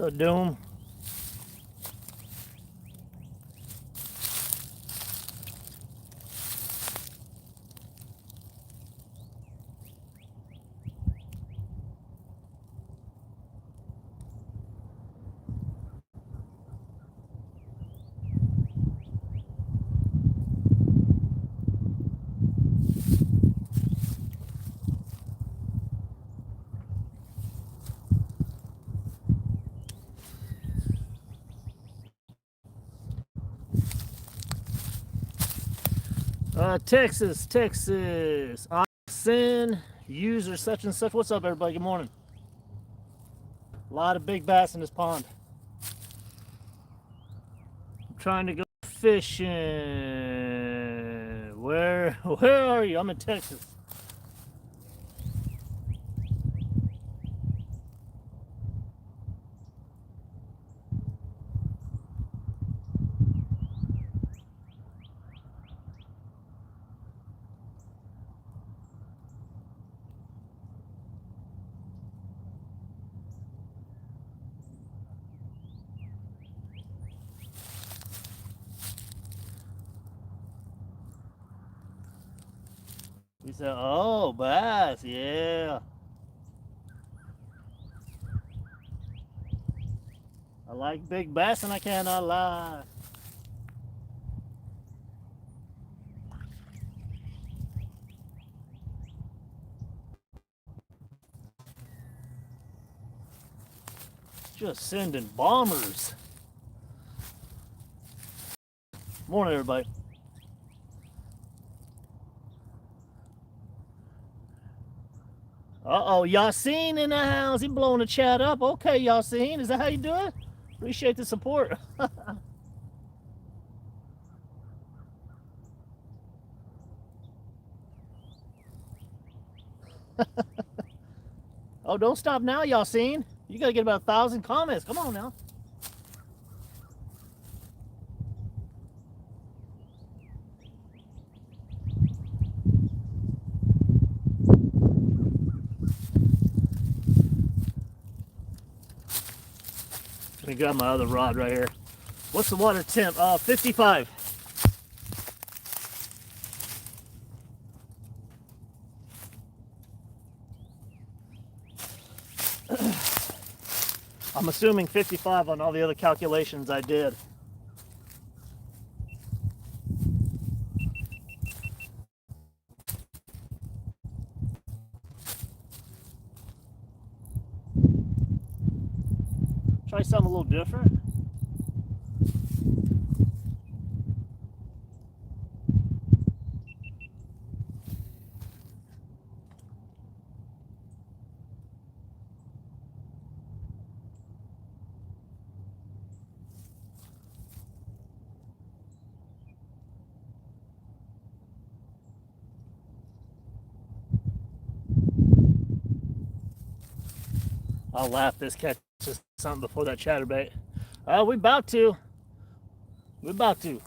So Doom. Texas. Oxen, user such and such. What's up, everybody? Good morning. A lot of big bass in this pond. I'm trying to go fishing. Where are you? I'm in Texas. He said, oh, bass, yeah. I like big bass and I cannot lie. Just sending bombers. Morning, everybody. Uh-oh, Yassine in the house. He blowing the chat up. Okay, Yassine, is that how you do it? Appreciate the support. Oh, don't stop now, Yassine. You gotta get about 1,000 comments. Come on now. Let me grab my other rod right here. What's the water temp? 55. I'm assuming 55 on all the other calculations I did. Try something a little different. I'll laugh this catches something before that chatterbait. We about to. We about to.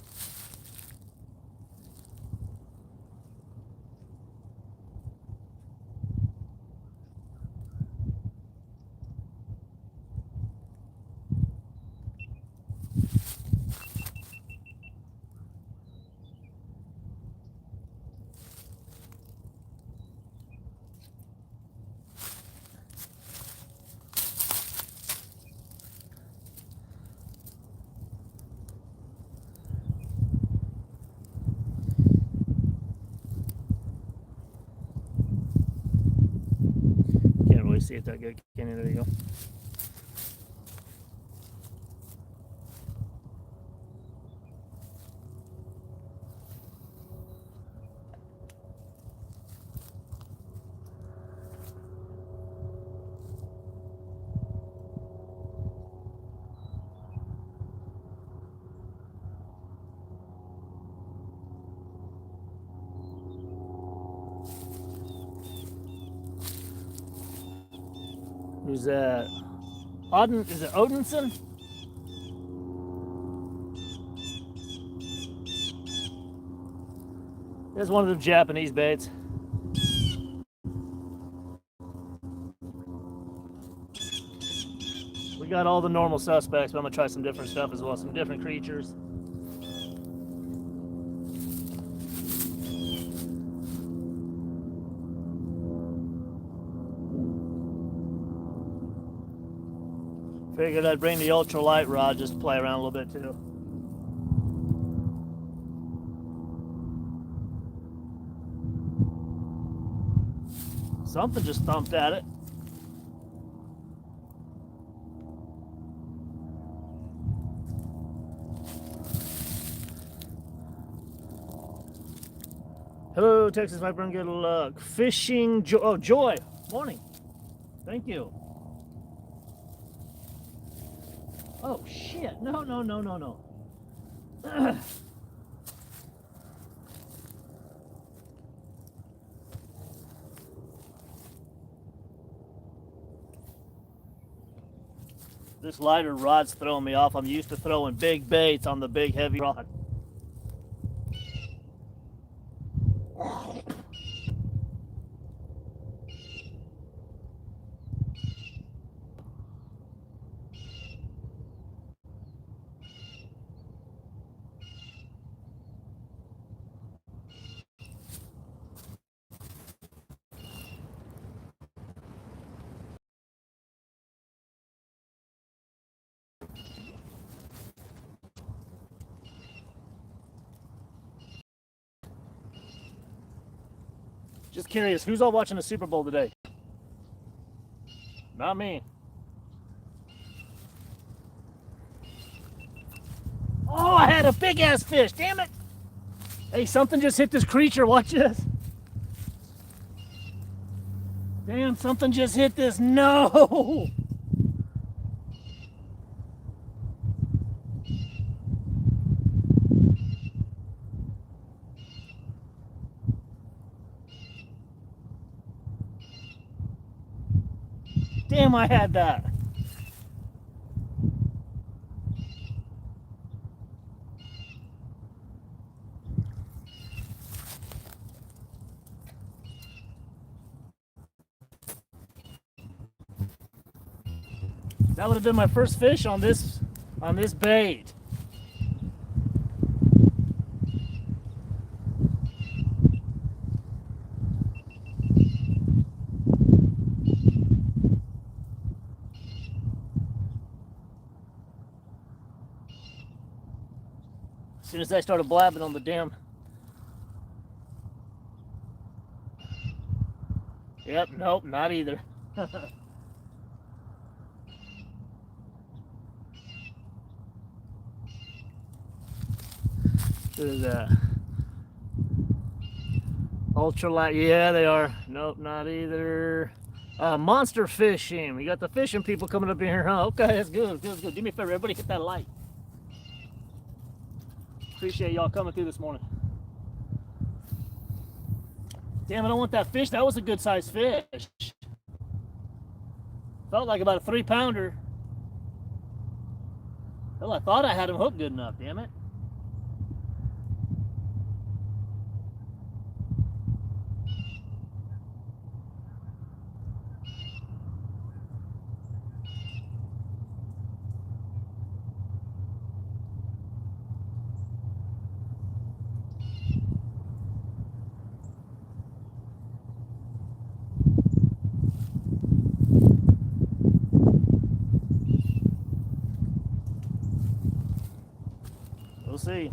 Can't really see it that good. Kenny, there you go. Who's that? Odin? Is it Odinson? There's one of them Japanese baits. We got all the normal suspects, but I'm gonna try some different stuff as well, some different creatures. Figured I'd bring the ultralight rod just to play around a little bit too. Something just thumped at it. Hello, Texas Viper, and good luck. Fishing Joy. Morning. Thank you. Oh shit! No. This lighter rod's throwing me off. I'm used to throwing big baits on the big heavy rod. Just curious, who's all watching the Super Bowl today? Not me. Oh, I had a big ass fish, damn it! Hey, something just hit this creature, watch this. Damn, something just hit this, no! Damn, I had that. That would have been my first fish on this bait. As soon as I started blabbing on the damn. Yep, nope, not either. What is that? Ultralight, yeah, they are. Nope, not either. Monster fishing. We got the fishing people coming up in here, huh? Okay, that's good, good. Do me a favor, everybody hit that light. Appreciate y'all coming through this morning. Damn, I don't want that fish. That was a good sized fish. Felt like about a 3-pounder. Hell, I thought I had him hooked good enough, damn it. We'll see.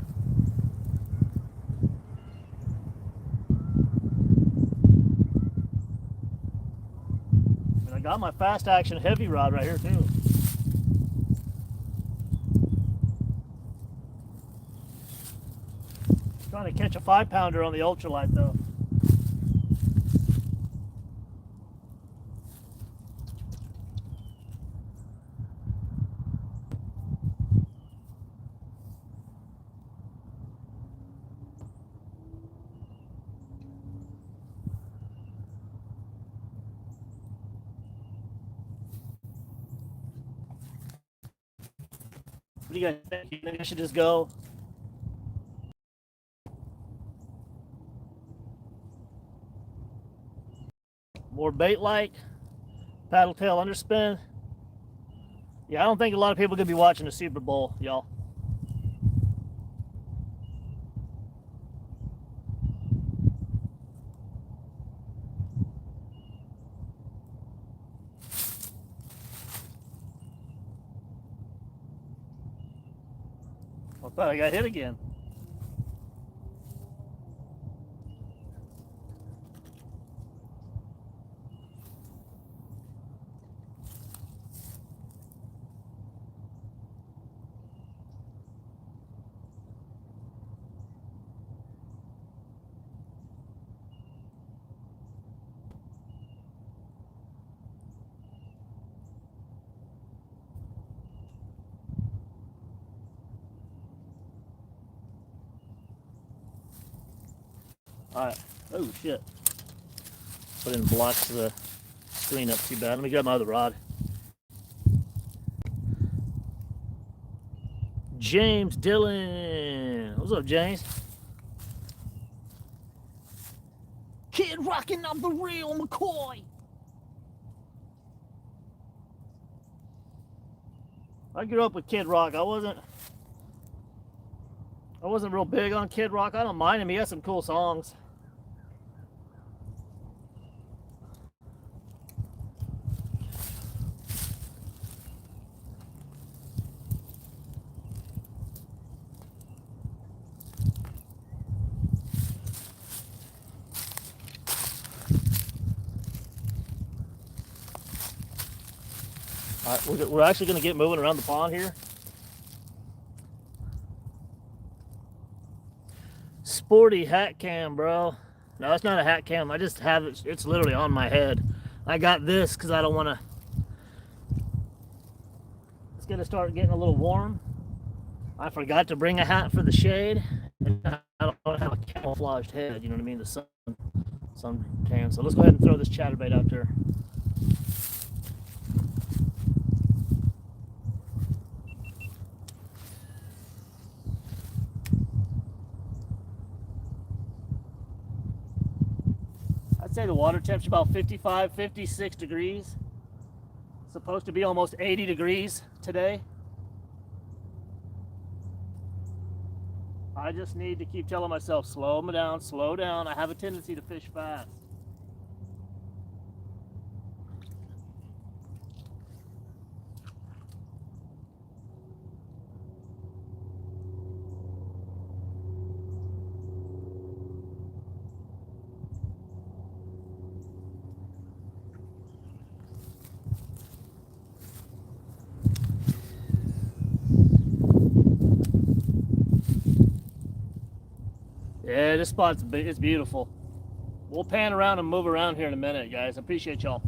And I got my fast action heavy rod right here too. Trying to catch a 5-pounder on the ultralight though. What do you guys think? You think I should just go? More bait like, paddle tail underspin. Yeah, I don't think a lot of people could be watching the Super Bowl, y'all. I thought I got hit again. Alright. Oh, shit. But it blocks the screen up too bad. Let me grab my other rod. James Dillon. What's up, James? Kid rocking up the real McCoy. I grew up with Kid Rock. I wasn't real big on Kid Rock. I don't mind him. He has some cool songs. All right, we're actually going to get moving around the pond here. Sporty hat cam, bro. No, it's not a hat cam. I just have it. It's literally on my head. I got this because I don't want to. It's going to start getting a little warm. I forgot to bring a hat for the shade. I don't have a camouflaged head. You know what I mean? The sun tan. So let's go ahead and throw this chatterbait out there. I'd say the water temp's about 55, 56 degrees. It's supposed to be almost 80 degrees today. I just need to keep telling myself, slow down, slow down. I have a tendency to fish fast. Yeah, this spot's it's beautiful. We'll pan around and move around here in a minute, guys. I appreciate y'all.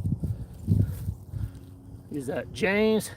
Is that James?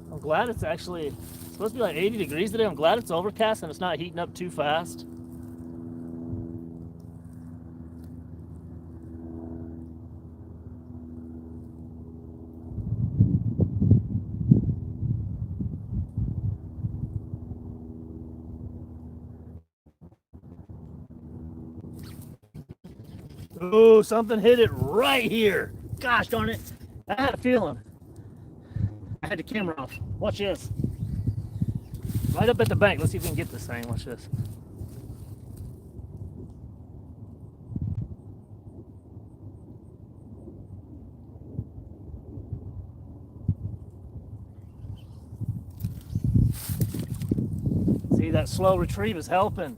I'm glad it's actually supposed to be like 80 degrees today. I'm glad it's overcast and it's not heating up too fast. Oh, something hit it right here. Gosh darn it. I had a feeling. I had the camera off. Watch this. Right up at the bank. Let's see if we can get this thing. Watch this. See, that slow retrieve is helping.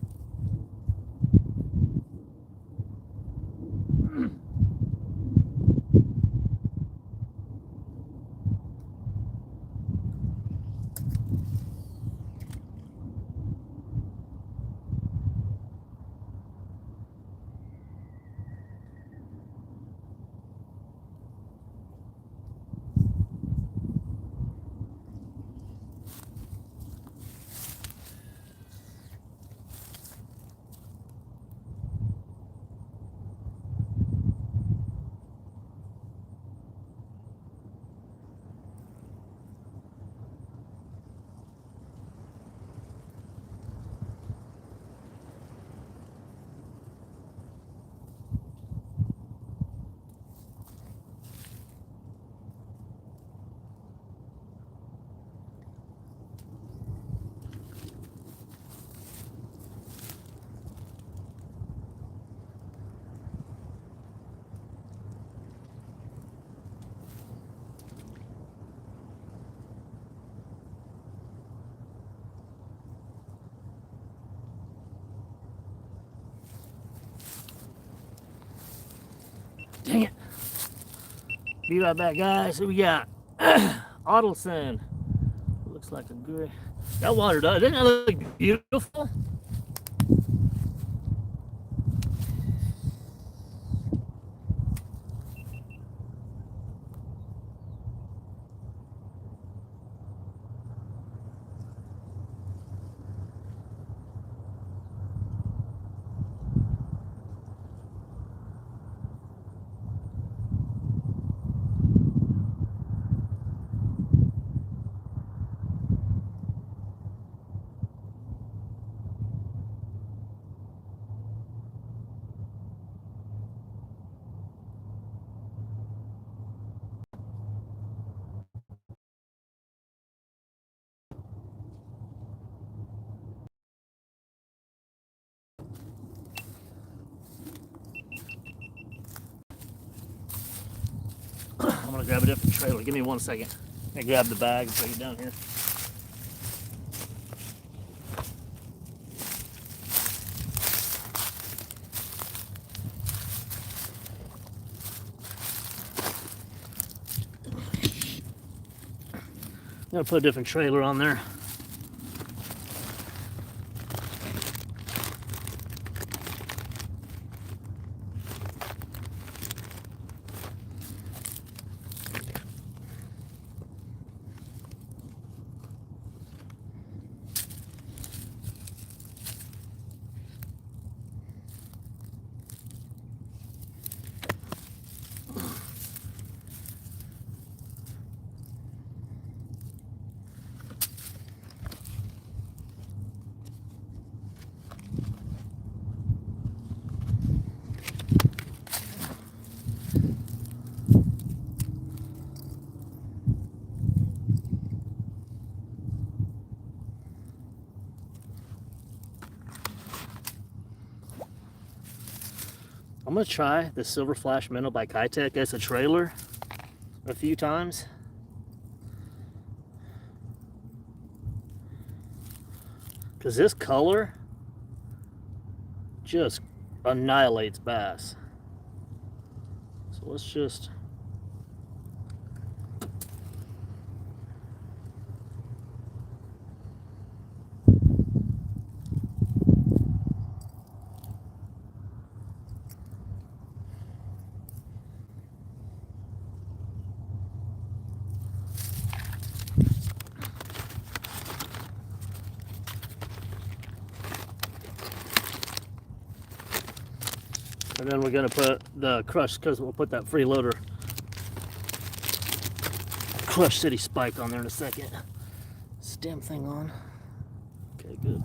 Dang it. Be right back, guys. Who we got? Adelson. Looks like a good. That water does. Doesn't that look beautiful? I'm gonna grab a different trailer. Give me 1 second. I grab the bag and bring it down here. I'm gonna put a different trailer on there. I'm gonna try the Silver Flash Minnow by Kitech as a trailer a few times. Because this color just annihilates bass. So let's just... And then we're gonna put the Crush, because we'll put that freeloader Crush City spike on there in a second. Is this damn thing on? Okay, good.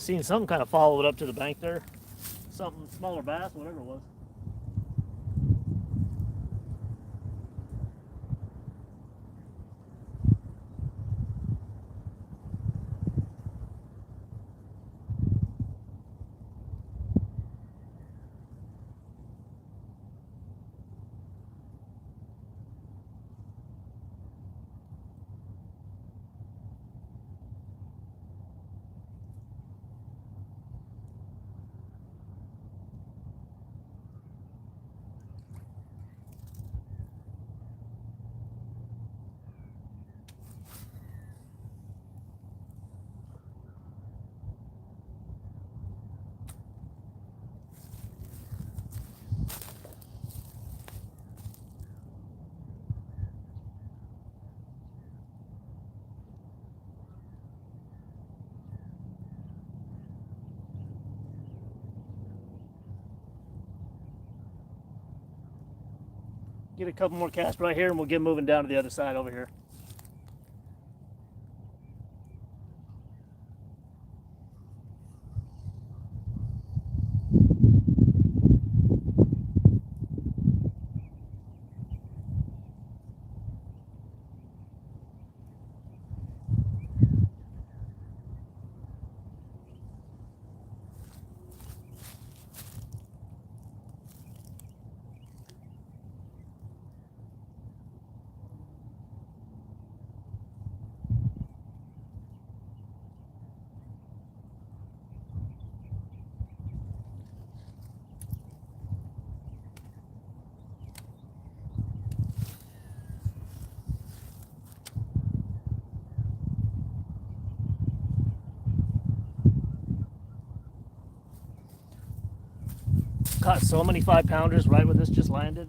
Seen something kind of follow it up to the bank there. Something, smaller bass, whatever it was. Get a couple more casts right here and we'll get moving down to the other side over here. Caught so many 5-pounders right where this just landed.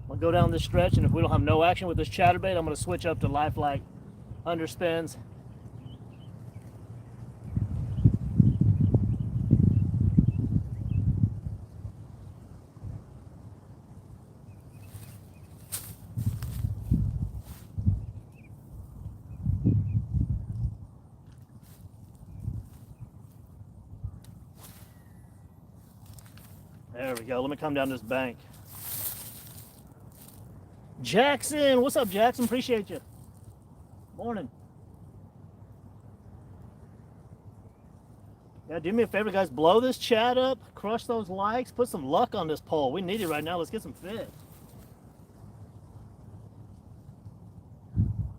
I'll go down this stretch, and if we don't have no action with this chatterbait, I'm going to switch up to lifelike underspins. There we go. Let me come down this bank. Jackson, what's up, Jackson? Appreciate you. Morning. Yeah, do me a favor, guys. Blow this chat up, crush those likes, put some luck on this pole. We need it right now. Let's get some fish.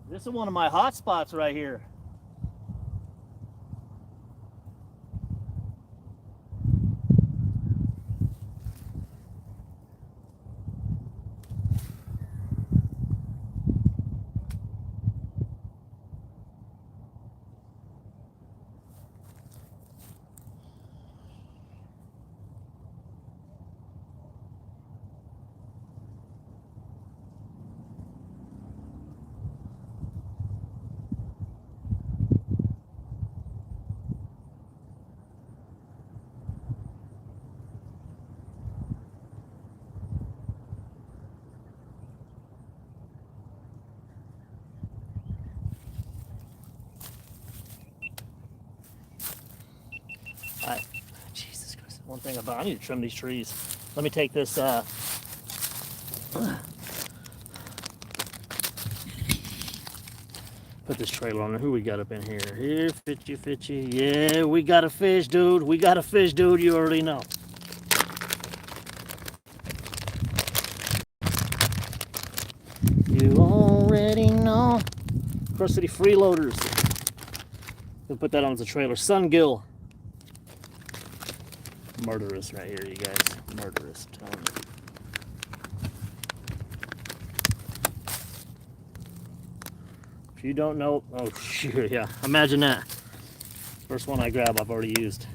This is one of my hot spots right here. Jesus Christ. One thing about I need to trim these trees. Let me take this put this trailer on there. Who we got up in here? Here, Fitchy. Yeah, we got a fish, dude. We got a fish, dude. You already know. You already know. Cross City Freeloaders. We'll put that on as a trailer. Sungill. Murderous right here, you guys. Murderous. If you don't know, oh shoot, yeah. Imagine that. First one I grab, I've already used.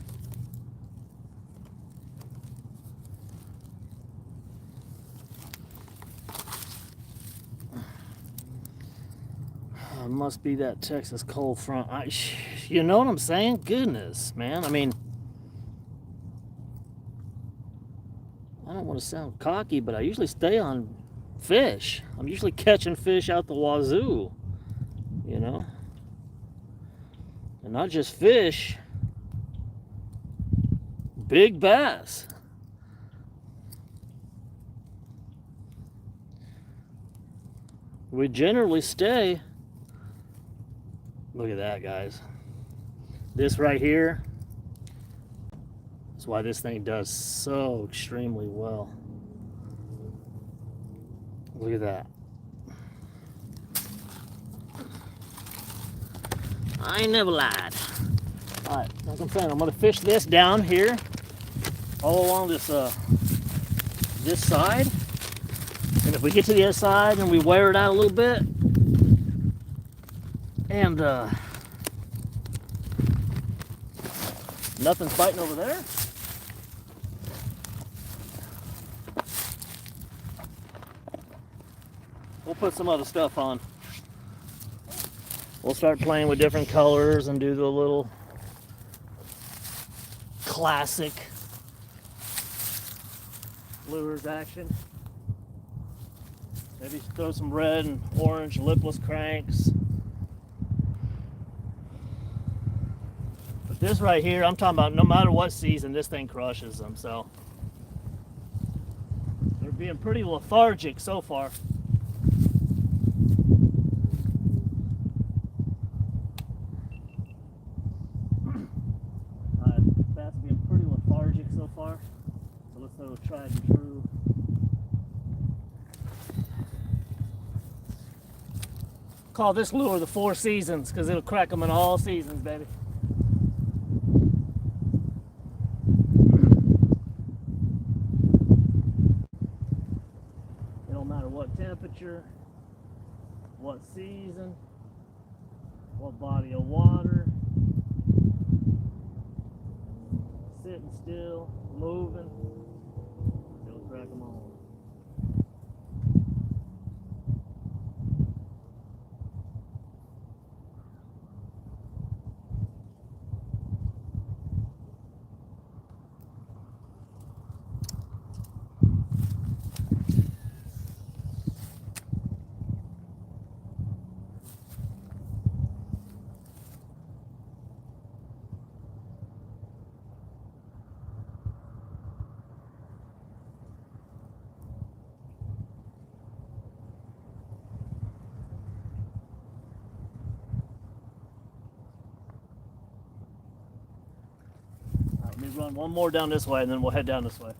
It must be that Texas cold front. You know what I'm saying? Goodness, man. I mean, I don't want to sound cocky, but I usually stay on fish. I'm usually catching fish out the wazoo. you know, and not just fish, big bass. We generally stay, look at that, guys. This right here is why this thing does so extremely well. Look at that. I ain't never lied. All right, like I'm saying, I'm gonna fish this down here, all along this this side. And if we get to the other side and we wear it out a little bit, and nothing's biting over there, we'll put some other stuff on. We'll start playing with different colors and do the little classic lures action. Maybe throw some red and orange lipless cranks. But this right here, I'm talking about no matter what season, this thing crushes them. So they're being pretty lethargic so far. Bass being pretty lethargic so far. So let's throw a tried and true. Call this lure the 4 seasons because it'll crack them in all seasons, baby. It don't matter what temperature, what season, what body of water, sitting still, moving, it'll crack them all. Let me run one more down this way and then we'll head down this way.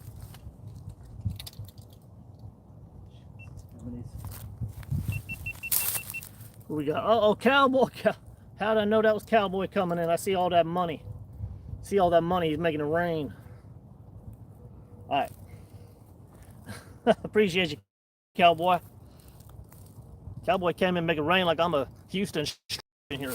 Who we got? Uh-oh, cowboy. How did I know that was cowboy coming in? I see all that money. See all that money, he's making it rain. All right. Appreciate you, cowboy. Cowboy came in and make it rain like I'm a Houston in here.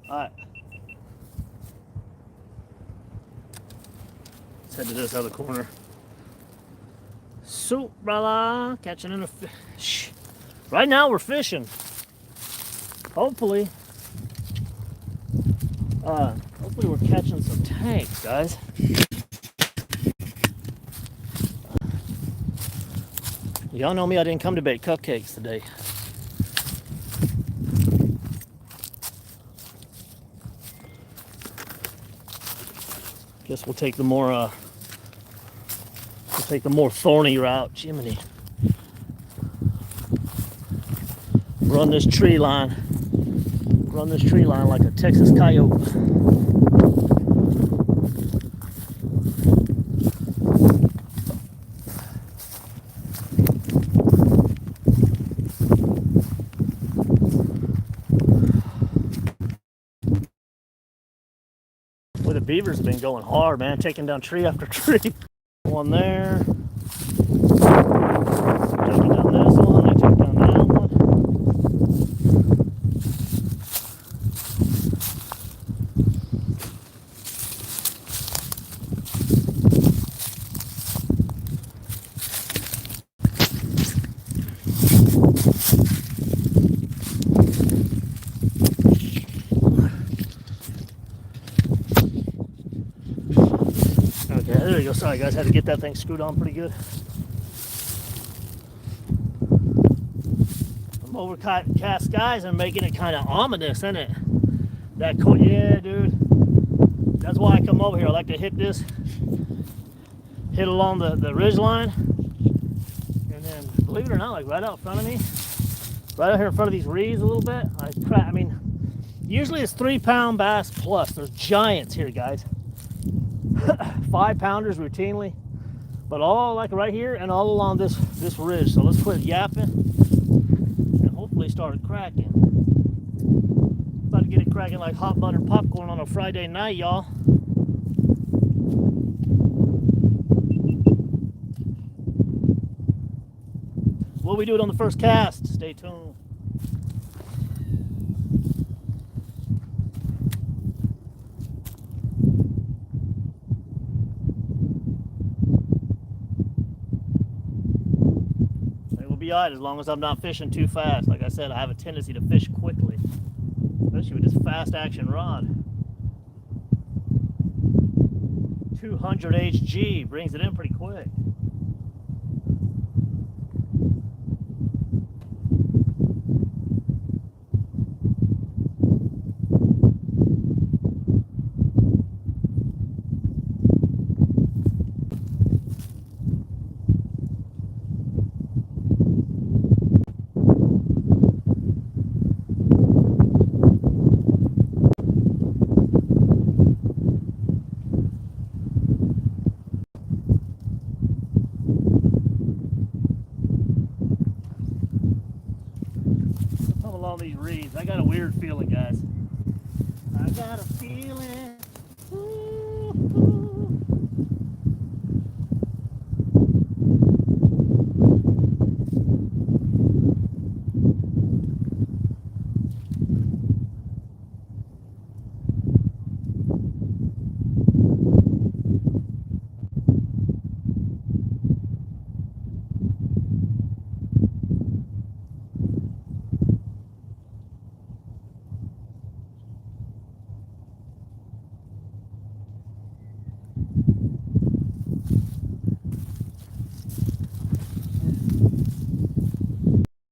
All right. Let's head to this other corner. So, brother, catching in a fish. Right now we're fishing. Hopefully we're catching some tanks, guys. Y'all know me, I didn't come to bake cupcakes today. Guess we'll take the more thorny route. Jiminy. Run this tree line. Run this tree line like a Texas coyote. beavers have been going hard, man, taking down tree after tree. One there. Taking down this one. They took down that one. Okay, there we go. Sorry guys, had to get that thing screwed on pretty good. I'm overcast skies and making it kind of ominous, isn't it? That cold, yeah, dude. That's why I come over here. I like to hit along the ridge line, and then believe it or not, like right out in front of me, right out here in front of these reeds a little bit. I mean, usually it's 3-pound bass plus. There's giants here, guys. 5-pounders routinely, but all like right here and all along this ridge. So let's quit yapping and hopefully start cracking. About to get it cracking like hot buttered popcorn on a Friday night, y'all. Will we do it on the first cast? Stay tuned. Be all right as long as I'm not fishing too fast. Like I said, I have a tendency to fish quickly, especially with this fast action rod. 200 HG brings it in pretty quick. All these reeds. I got a weird feeling, guys. I got a feeling. Ooh, ooh.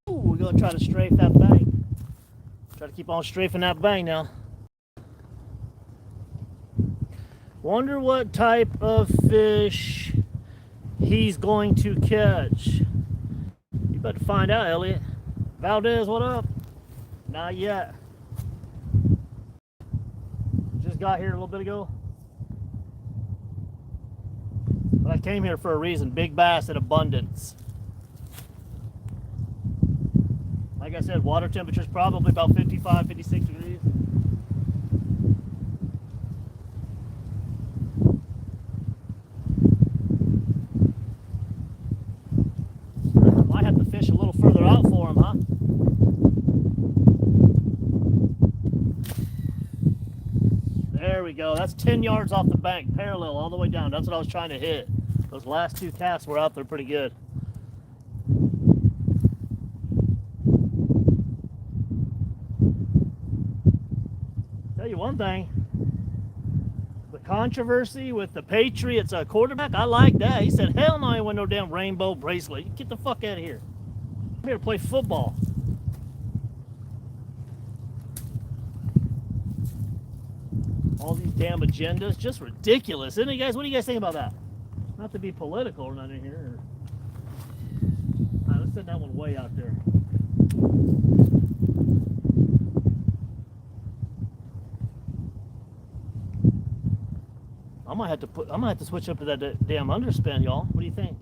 We're gonna try to strafe that bank. Try to keep on strafing that bank now. Wonder what type of fish he's going to catch. You better find out, Elliot. Valdez, what up? Not yet. Just got here a little bit ago. But I came here for a reason. Big bass in abundance. Like I said, water temperature's probably about 55, 56 degrees. Might have to fish a little further out for him, huh? There we go. That's 10 yards off the bank, parallel all the way down. That's what I was trying to hit. Those last two casts were out there pretty good. Tell you one thing, the controversy with the Patriots quarterback, I like that. He said, hell no, I ain't want no damn rainbow bracelet. Get the fuck out of here. I'm here to play football. All these damn agendas, just ridiculous, isn't it, guys? What do you guys think about that? Not to be political or nothing here. All right, let's send that one way out there. I might have to switch up to that damn underspin, y'all. What do you think?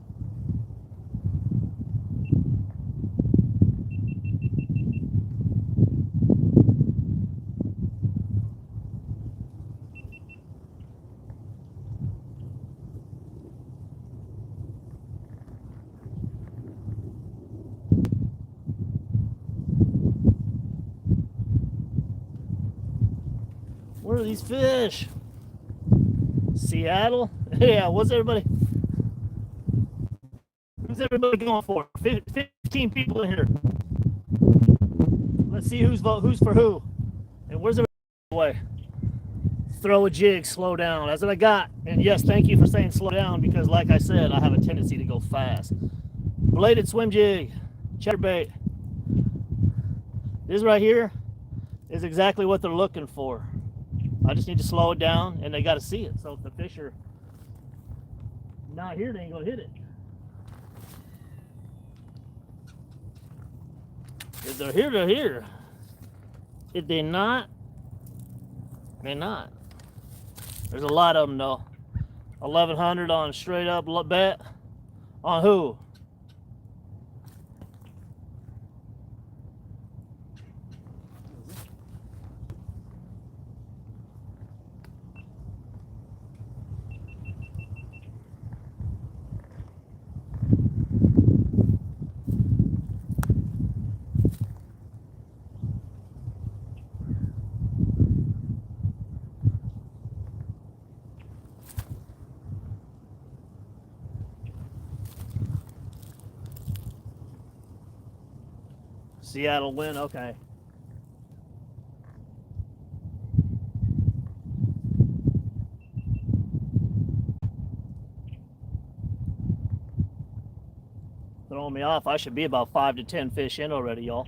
are these fish? Seattle? Yeah, what's everybody? Who's everybody going for? 15 people in here. Let's see who's for who. And where's everybody away? Throw a jig, slow down. That's what I got. And yes, thank you for saying slow down, because like I said, I have a tendency to go fast. Bladed swim jig, chatterbait. This right here is exactly what they're looking for. I just need to slow it down, and they got to see it. So if the fish are not here, they ain't gonna hit it. If they're here, they're here. If they're not, they're not. There's a lot of them though. 1,100 on straight up bet. On who? Seattle win, okay. Throwing me off. I should be about 5 to 10 fish in already, y'all.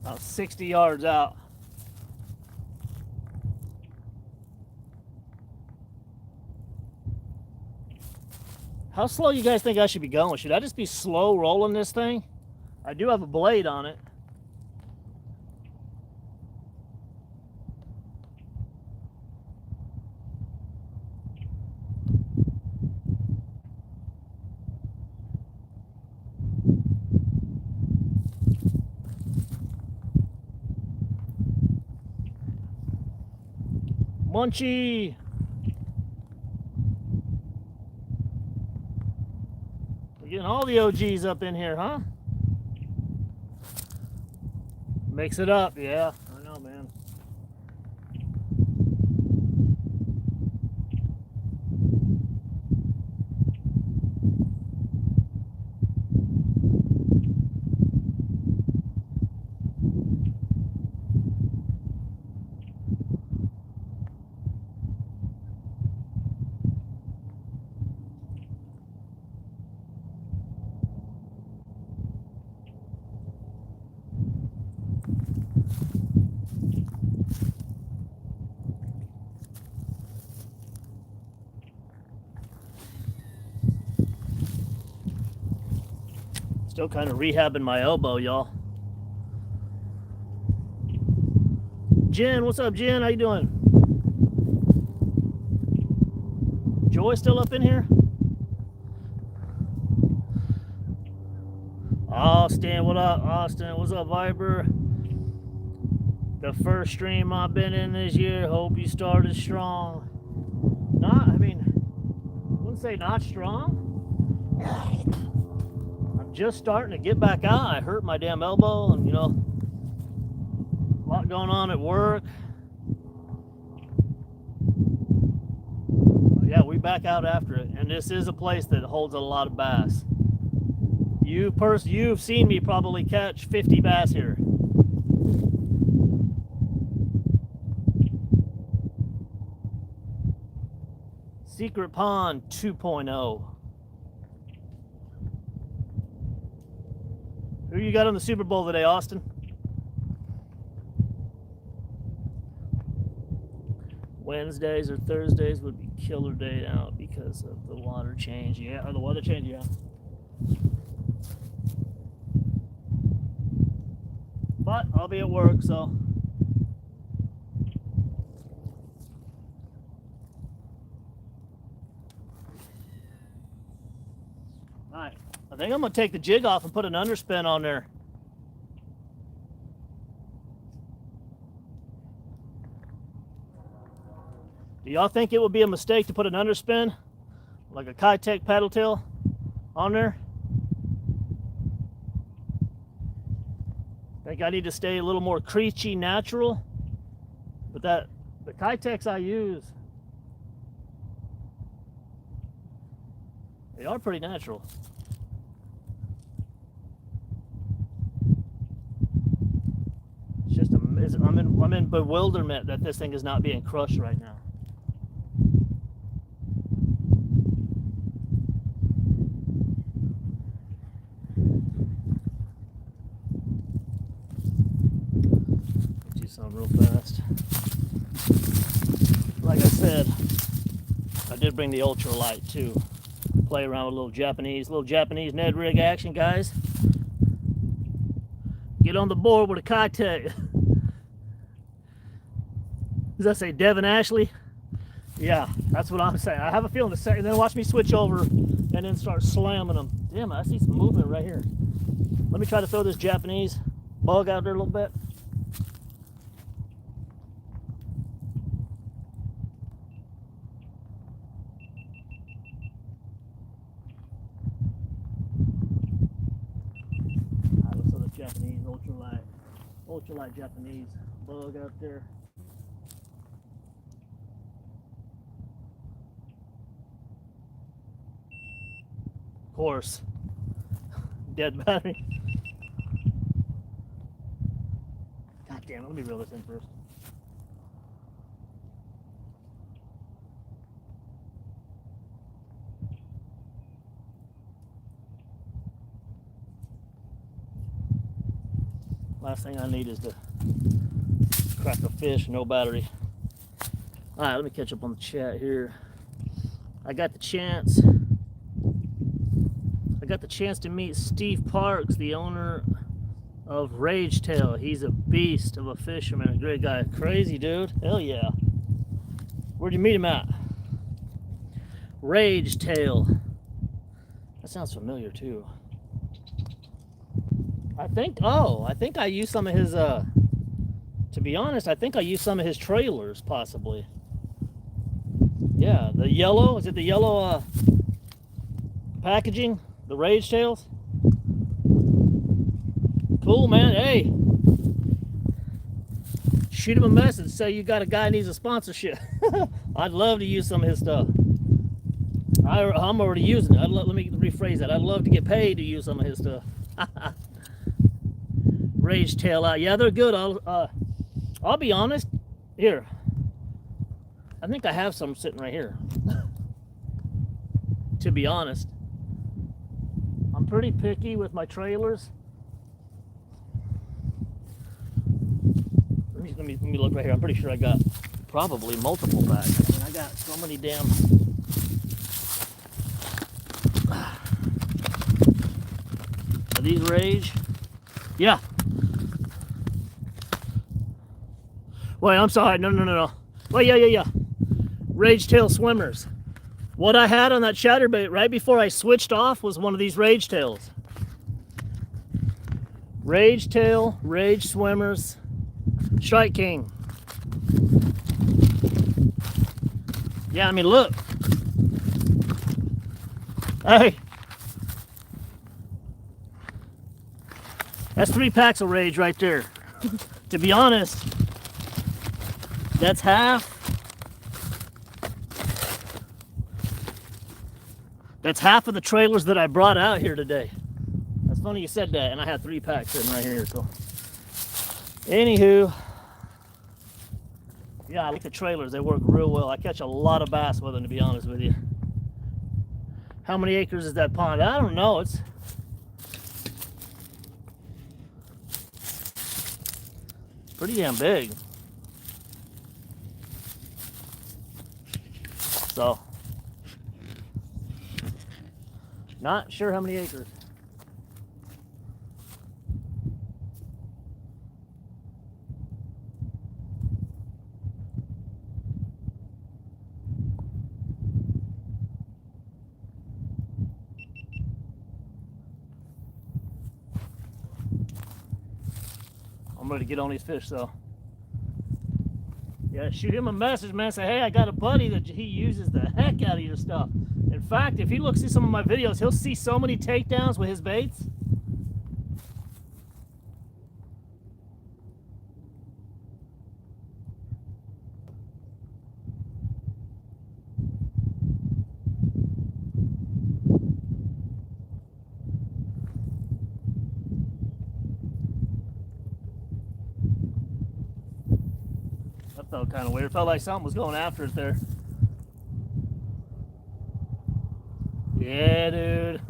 About 60 yards out. How slow you guys think I should be going? Should I just be slow rolling this thing? I do have a blade on it. Munchie! We're getting all the OGs up in here, huh? Mix it up, yeah. I know, man. Still kind of rehabbing my elbow, y'all. Jen, what's up, Jen? How you doing? Joy still up in here? Austin, what up, Austin? What's up, Viper? The first stream I've been in this year. Hope you started strong. I wouldn't say not strong. I'm just starting to get back out. I hurt my damn elbow, and a lot going on at work. But yeah, we back out after it, and this is a place that holds a lot of bass. You've seen me probably catch 50 bass here. Secret Pond 2.0. Who you got on the Super Bowl today, Austin? Wednesdays or Thursdays would be killer day out because of the water change. Yeah, or the weather change, yeah. But I'll be at work, so. All right, I think I'm gonna take the jig off and put an underspin on there. Do y'all think it would be a mistake to put an underspin, like a Kitech paddle tail, on there? Think I need to stay a little more creechy, natural? But the Kitechs I use, they are pretty natural. It's just I'm in bewilderment that this thing is not being crushed right now. Do something real fast. Like I said, I did bring the ultralight too. Play around with little Japanese Ned rig action, guys. Get on the board with a Kitech. Does that say Devin Ashley? Yeah, that's what I'm saying. I have a feeling the second, then watch me switch over and then start slamming them. Damn, I see some movement right here. Let me try to throw this Japanese bug out there a little bit. Let's throw the Japanese ultralight Japanese bug out there. Of course, dead battery. God damn it, let me reel this in first. Last thing I need is to crack a fish, no battery. All right, let me catch up on the chat here. I got the chance to meet Steve Parks, the owner of Rage Tail. He's a beast of a fisherman, a great guy. Crazy dude, hell yeah. Where'd you meet him at? Rage Tail. That sounds familiar too. I think I used some of his, to be honest, I think I used some of his trailers, possibly. Yeah, the yellow, is it the yellow packaging? The Rage Tails? Cool, man. Hey, shoot him a message, say you got a guy who needs a sponsorship. I'd love to use some of his stuff. I'm already using it. Let me rephrase that. I'd love to get paid to use some of his stuff. Rage Tail out. Yeah, they're good. I'll be honest. Here, I think I have some sitting right here. To be honest, I'm pretty picky with my trailers. Let me look right here. I'm pretty sure I got probably multiple bags. I mean, I got so many damn. Are these Rage? Yeah. Wait, I'm sorry. No. Wait, yeah. Rage Tail swimmers. What I had on that Chatterbait right before I switched off was one of these Rage Tails. Rage Tail, Rage Swimmers, Strike King. Yeah, I mean, look. Hey. That's 3 packs of Rage right there. To be honest, that's half. That's half of the trailers that I brought out here today. That's funny you said that, and I had 3 packs sitting right here, so. Anywho, yeah, I like the trailers. They work real well. I catch a lot of bass with them, to be honest with you. How many acres is that pond? I don't know. It's pretty damn big. So, not sure how many acres. I'm ready to get on these fish, so. Yeah, shoot him a message, man. Say, hey, I got a buddy that he uses the heck out of your stuff. In fact, if he looks at some of my videos, he'll see so many takedowns with his baits. That felt kind of weird. It felt like something was going after it there. Yeah, dude.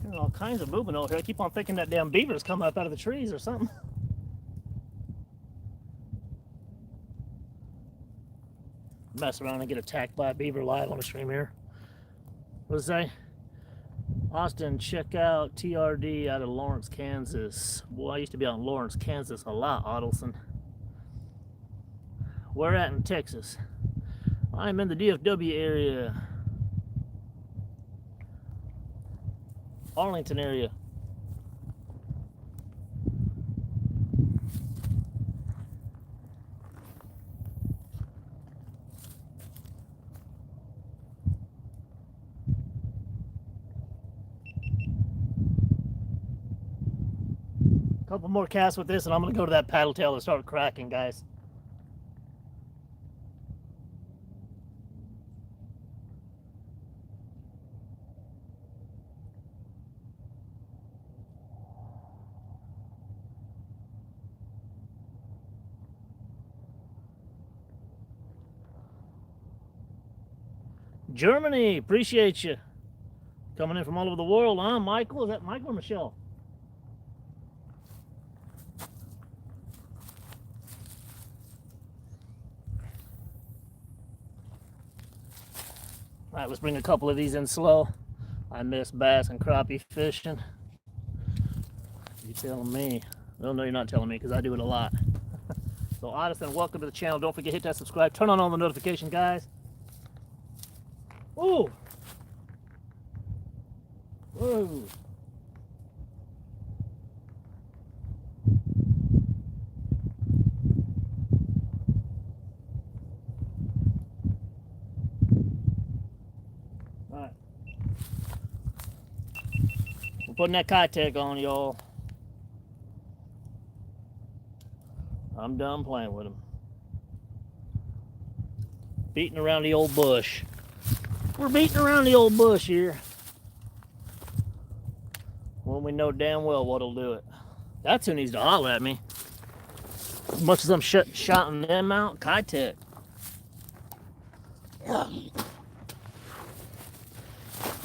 There's all kinds of movement over here. I keep on thinking that damn beaver's coming up out of the trees or something. Mess around and get attacked by a beaver live on the stream here. What does it say? Austin, check out TRD out of Lawrence, Kansas. Boy, I used to be out in Lawrence, Kansas a lot, Adelson. Where at in Texas? I'm in the DFW area. Arlington area. Couple more casts with this and I'm gonna go to that paddle tail and start cracking, guys. Germany, appreciate you. Coming in from all over the world, huh? Michael, is that Michael or Michelle? All right, let's bring a couple of these in slow. I miss bass and crappie fishing. You telling me? Well, no, you're not telling me because I do it a lot. So, Addison, welcome to the channel. Don't forget to hit that subscribe. Turn on all the notifications, guys. Ooh. Whoa. All right. We're putting that kite on, y'all. I'm done playing with them. Beating around the old bush. We're beating around the old bush here. When we know damn well what'll do it. That's who needs to holler at me. As much as I'm shouting them out, kite. I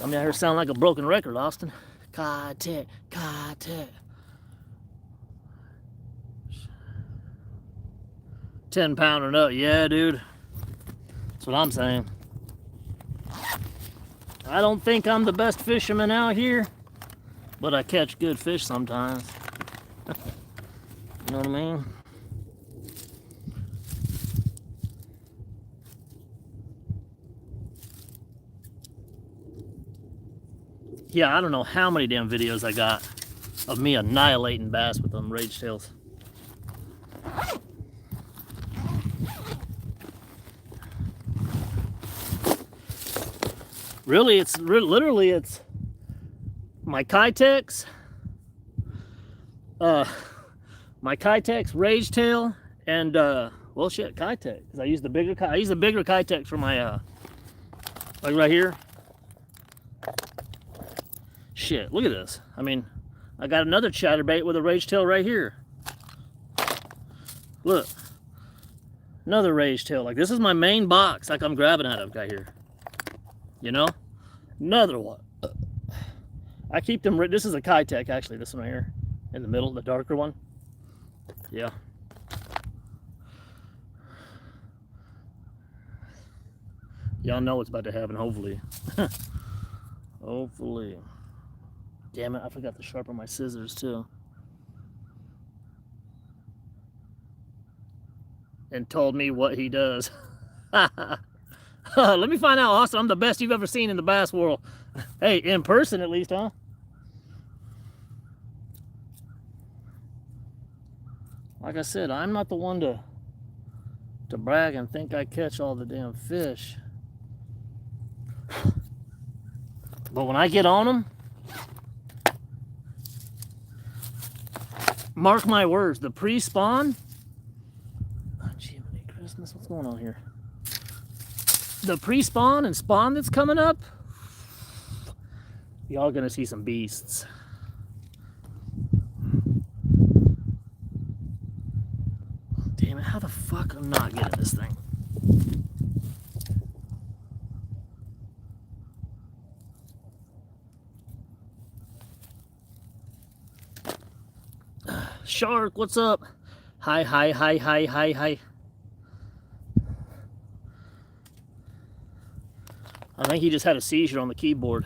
mean, I hear sound like a broken record, Austin. Kite, kite. 10-pounder nut, yeah, dude. That's what I'm saying. I don't think I'm the best fisherman out here, but I catch good fish sometimes. You know what I mean? Yeah, I don't know how many damn videos I got of me annihilating bass with them rage tails. Really, it's literally it's my Kitex, My Kitex Rage Tail and well shit, Kitex, because I use the bigger Kitex for my like right here. Shit, look at this. I mean, I got another chatterbait with a Rage Tail right here. Look, another Rage Tail. Like, this is my main box, like I'm grabbing out of right here. You know, another one. I keep them. This is a Kitex actually. This one right here, in the middle, the darker one. Yeah. Y'all know what's about to happen, hopefully. Hopefully. Damn it, I forgot to sharpen my scissors too. And told me what he does. Let me find out, Austin. I'm the best you've ever seen in the bass world. Hey, in person at least, huh? Like I said, I'm not the one to brag and think I catch all the damn fish. But when I get on them, mark my words, the pre-spawn, oh, gee, Christmas, what's going on here? The pre-spawn and spawn that's coming up, y'all gonna see some beasts. Damn it, how the fuck I'm not getting this thing? Shark, what's up? Hi, hi, hi, hi, hi, hi. I think he just had a seizure on the keyboard.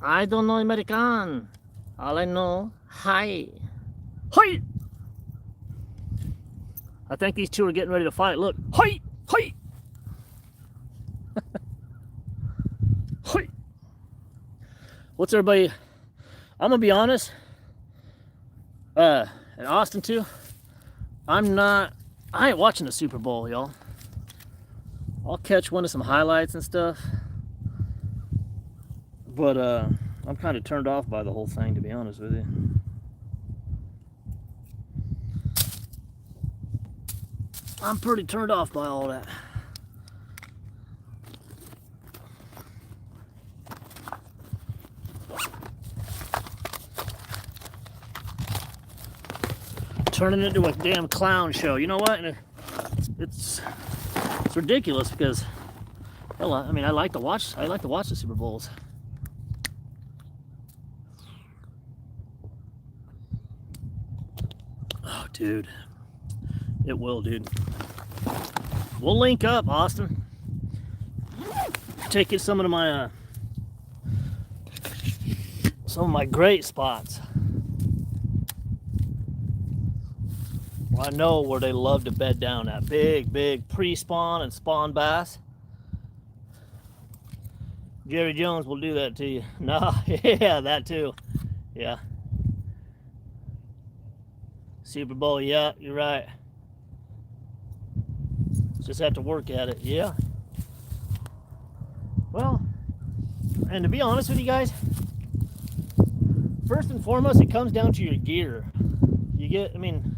I don't know American. All I know, hi. Hi! I think these two are getting ready to fight. Look, hi! Hi! Hi! What's everybody? I'm gonna be honest. And Austin too. I ain't watching the Super Bowl, y'all. I'll catch one of some highlights and stuff. But I'm kind of turned off by the whole thing, to be honest with you. I'm pretty turned off by all that. Turning into a damn clown show. You know what? It's ridiculous because, well, I mean, I like to watch the Super Bowls. Oh, dude. It will, dude. We'll link up, Austin. Take you some of my great spots. Well, I know where they love to bed down at. Big pre-spawn and spawn bass. Jerry Jones will do that to you. No, yeah, that too. Yeah. Super Bowl, yeah, you're right. Just have to work at it, yeah. Well, and to be honest with you guys, first and foremost, it comes down to your gear. You get, I mean,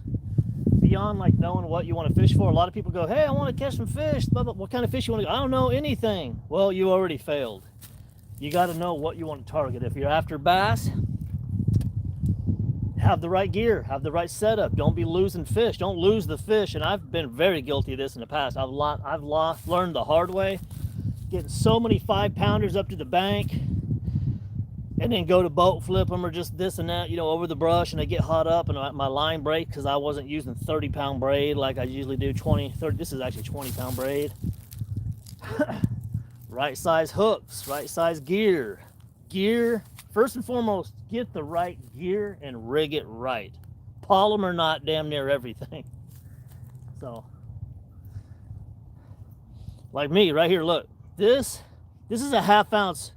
beyond like knowing what you want to fish for, a lot of people go, hey, I want to catch some fish. What kind of fish you want to go? I don't know anything. Well, you already failed. You got to know what you want to target. If you're after bass, have the right gear, have the right setup. Don't be losing fish. Don't lose the fish. And I've been very guilty of this in the past. I've learned the hard way. Getting so many 5-pounders up to the bank and then go to boat flip them or just this and that, you know, over the brush, and they get hot up and my line break because I wasn't using 30-pound braid like I usually do. 30. This is actually 20-pound braid. Right size hooks, right size gear. First and foremost, get the right gear and rig it right. Polymer not damn near everything. So Like me right here, look. This is a half ounce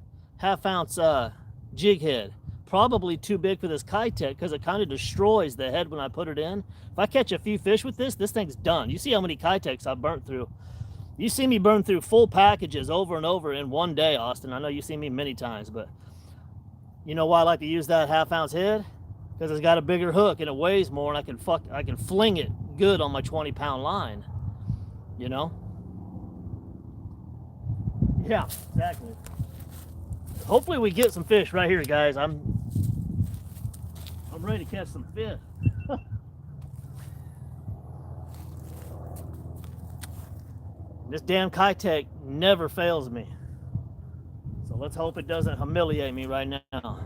jig head. Probably too big for this Kitech because it kind of destroys the head when I put it in. If I catch a few fish with this thing's done. You see how many Kitechs I've burnt through. You see me burn through full packages over and over in one day, Austin. I know you've seen me many times, but you know why I like to use that half ounce head? Because it's got a bigger hook and it weighs more, and I can fling it good on my 20-pound line. You know? Yeah, exactly. Hopefully we get some fish right here, guys. I'm ready to catch some fish. This damn Kitech never fails me. So let's hope it doesn't humiliate me right now.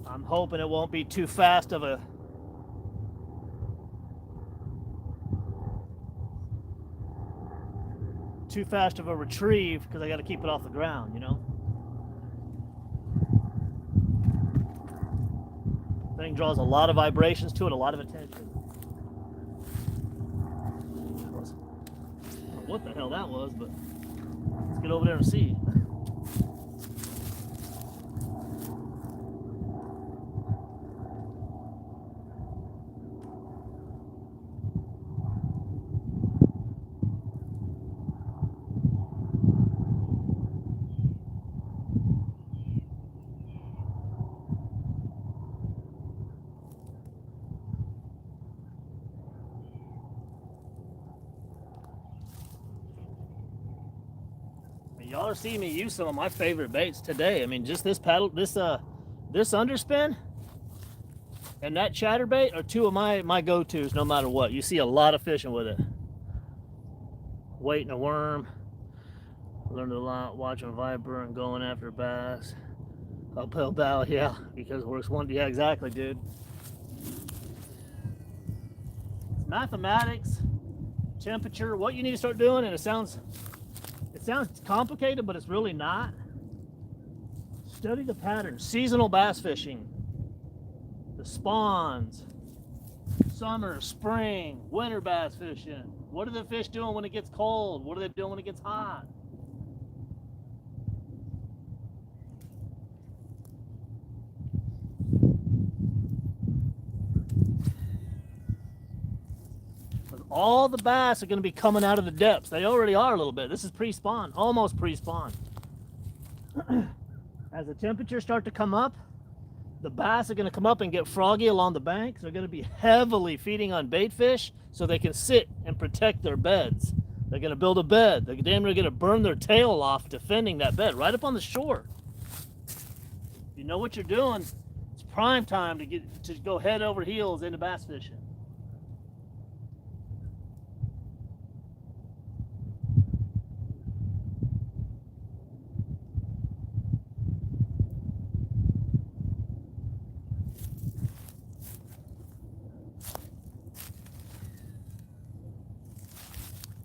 I'm hoping it won't be too fast of a retrieve, because I got to keep it off the ground, you know. Thing draws a lot of vibrations to it, a lot of attention. I don't know what the hell that was, but let's get over there and see. Y'all are seeing me use some of my favorite baits today. I mean, just this underspin and that chatterbait are two of my go-tos no matter what. You see a lot of fishing with it. Waiting a worm, learned a lot, watching viper and going after bass. Uphill battle, yeah, because works one, yeah, exactly, dude. It's mathematics, temperature, what you need to start doing, and it sounds complicated, but it's really not. Study the patterns. Seasonal bass fishing, the spawns, summer, spring, winter bass fishing. What are the fish doing when it gets cold? What are they doing when it gets hot? All the bass are going to be coming out of the depths. They already are a little bit. This is pre-spawn, almost pre-spawn. As the temperatures start to come up, the bass are going to come up and get froggy along the banks. They're going to be heavily feeding on bait fish so they can sit and protect their beds. They're going to build a bed. They're damn near going to burn their tail off defending that bed right up on the shore. If you know what you're doing, it's prime time to go head over heels into bass fishing.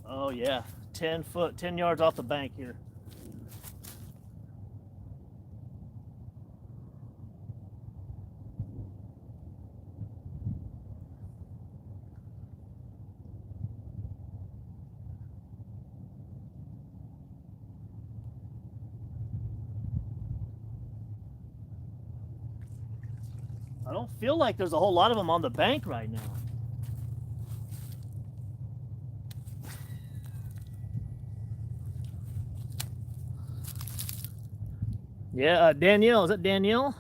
Oh yeah, 10 yards off the bank here. I don't feel like there's a whole lot of them on the bank right now. Yeah, Danielle, is that Danielle?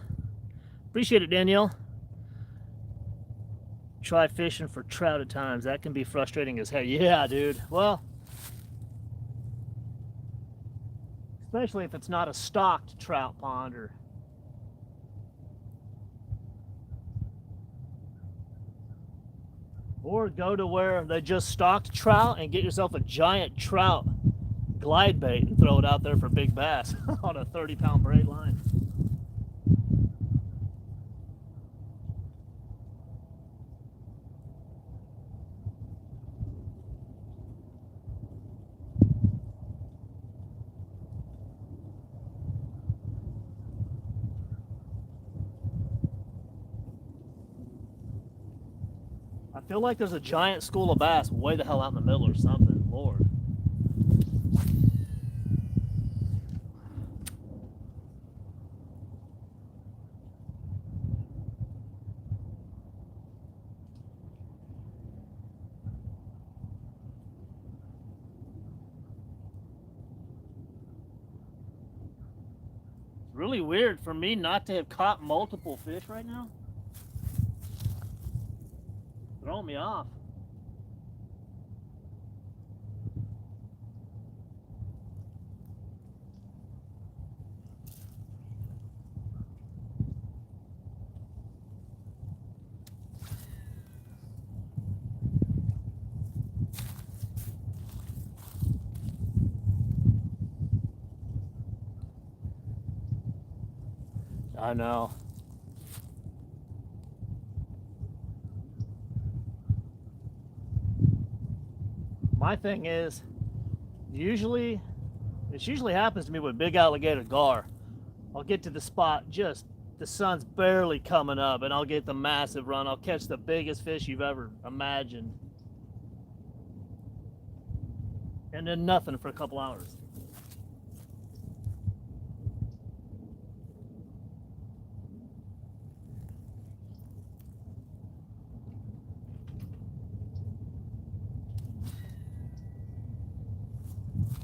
Appreciate it, Danielle. Try fishing for trout at times. That can be frustrating as hell. Yeah, dude. Well, especially if it's not a stocked trout pond or go to where they just stocked trout and get yourself a giant trout glide bait and throw it out there for big bass on a 30-pound braid line. feel like there's a giant school of bass way the hell out in the middle or something. Lord. Really weird for me not to have caught multiple fish right now. Throwing me off. I know. My thing is, it usually happens to me with big alligator gar. I'll get to the spot, just the sun's barely coming up, and I'll get the massive run. I'll catch the biggest fish you've ever imagined. And then nothing for a couple hours.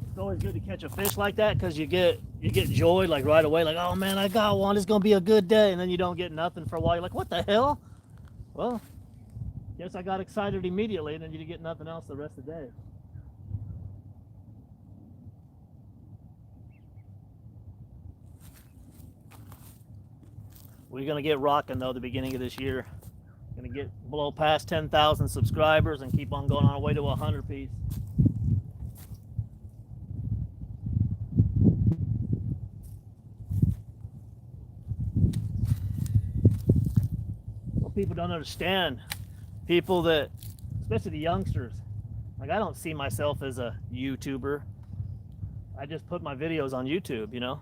It's always good to catch a fish like that because you get joy like right away, like, oh man, I got one, it's gonna be a good day, and then you don't get nothing for a while. You're like, what the hell? Well, guess I got excited immediately, and then you get nothing else the rest of the day. We're gonna get rocking though the beginning of this year. Gonna get blow past 10,000 subscribers and keep on going on our way to 100 piece. What people don't understand, people that, especially the youngsters, like I don't see myself as a YouTuber. I just put my videos on YouTube, you know.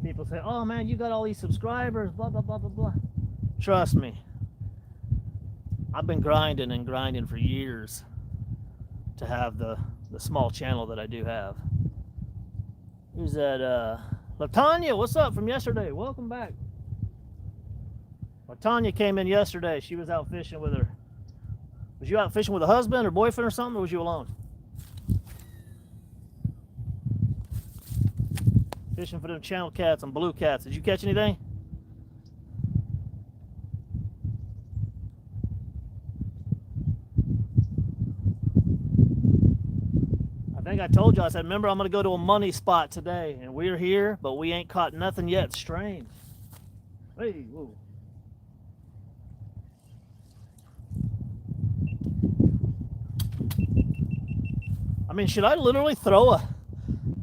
People say, oh man, you got all these subscribers, blah, blah, blah, blah, blah. Trust me, I've been grinding and grinding for years to have the small channel that I do have. Who's that? LaTanya, what's up from yesterday? Welcome back. LaTanya came in yesterday. She was out fishing with her. Was you out fishing with a husband or boyfriend or something, or was you alone? Fishing for them channel cats and blue cats. Did you catch anything? I think I told you, I said, remember, I'm going to go to a money spot today, and we're here, but we ain't caught nothing yet. Strange. Hey, whoa. I mean, should I literally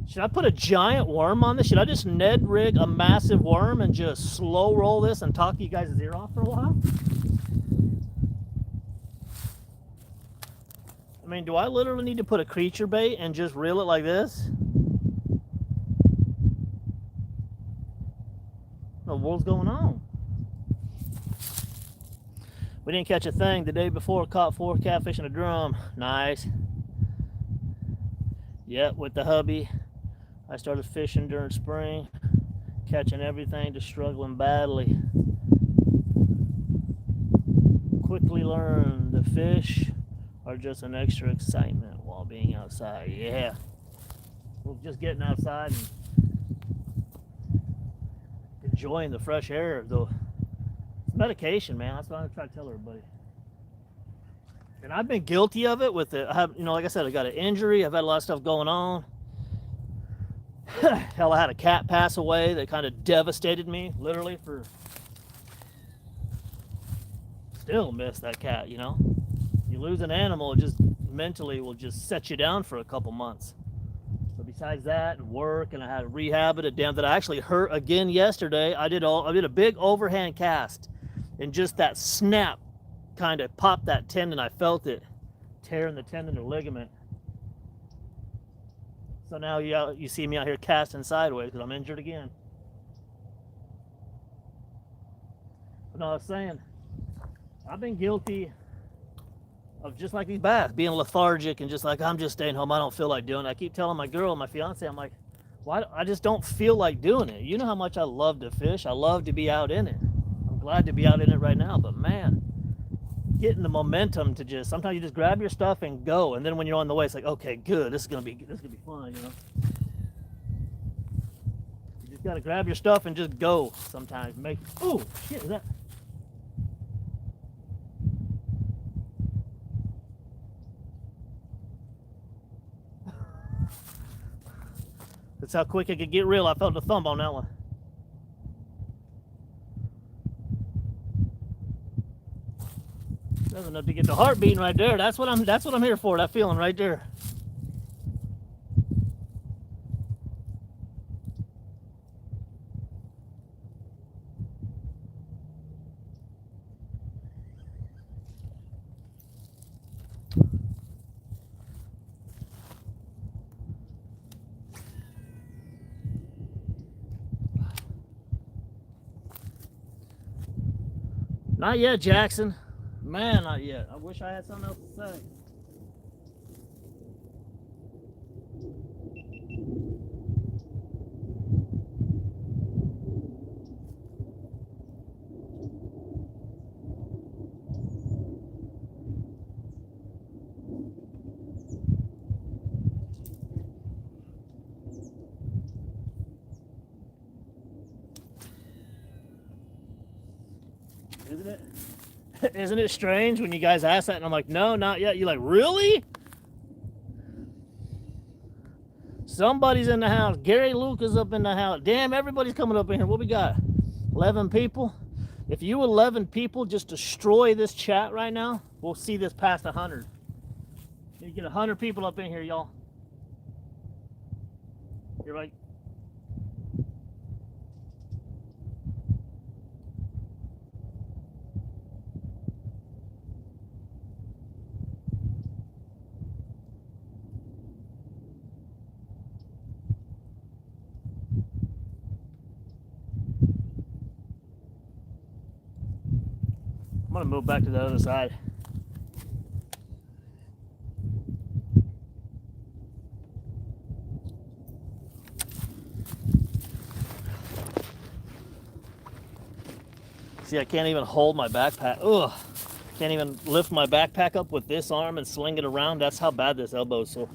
should I put a giant worm on this? Should I just Ned rig a massive worm and just slow roll this and talk you guys' ear off for a while? I mean, do I literally need to put a creature bait and just reel it like this? What the world's going on? We didn't catch a thing. The day before, caught 4 catfish in a drum. Nice. Yep, with the hubby. I started fishing during spring, catching everything, just struggling badly. Quickly learned the fish are just an extra excitement while being outside. Yeah. We're just getting outside and enjoying the fresh air. Though it's medication, man. That's what I'm trying to tell everybody. And I've been guilty of it with it. I have, you know, like I said, I got an injury. I've had a lot of stuff going on. Hell, I had a cat pass away that kind of devastated me, literally, for... Still miss that cat, you know? You lose an animal, it just mentally will just set you down for a couple months. So besides that, and work, and I had to rehab it, damn, that I actually hurt again yesterday. I did a big overhand cast, and just that snap kind of popped that tendon. I felt it tearing the tendon or ligament. So now you see me out here casting sideways because I'm injured again. But no, I was saying, I've been guilty of just like these bass, being lethargic and just like, I'm just staying home. I don't feel like doing it. I keep telling my girl, my fiance, I'm like, why? I just don't feel like doing it. You know how much I love to fish. I love to be out in it. I'm glad to be out in it right now, but man, getting the momentum to just, sometimes you just grab your stuff and go. And then when you're on the way, it's like, okay, good. This is gonna be fun, you know. You just gotta grab your stuff and just go sometimes. Oh, shit, is that? That's how quick it could get real. I felt the thumb on that one. That's enough to get the heart beating right there. That's what I'm here for. That feeling right there. Not yet, Jackson. Man, not yet. I wish I had something else to say. Isn't it? Isn't it strange when you guys ask that and I'm like, no, not yet. You're like, really? Somebody's in the house. Gary Luke is up in the house. Damn, everybody's coming up in here. What we got? 11 people? If you 11 people just destroy this chat right now, we'll see this past 100. You get 100 people up in here, y'all. You're like, I'm gonna move back to the other side. See, I can't even hold my backpack. Ugh. Can't even lift my backpack up with this arm and sling it around. That's how bad this elbow is so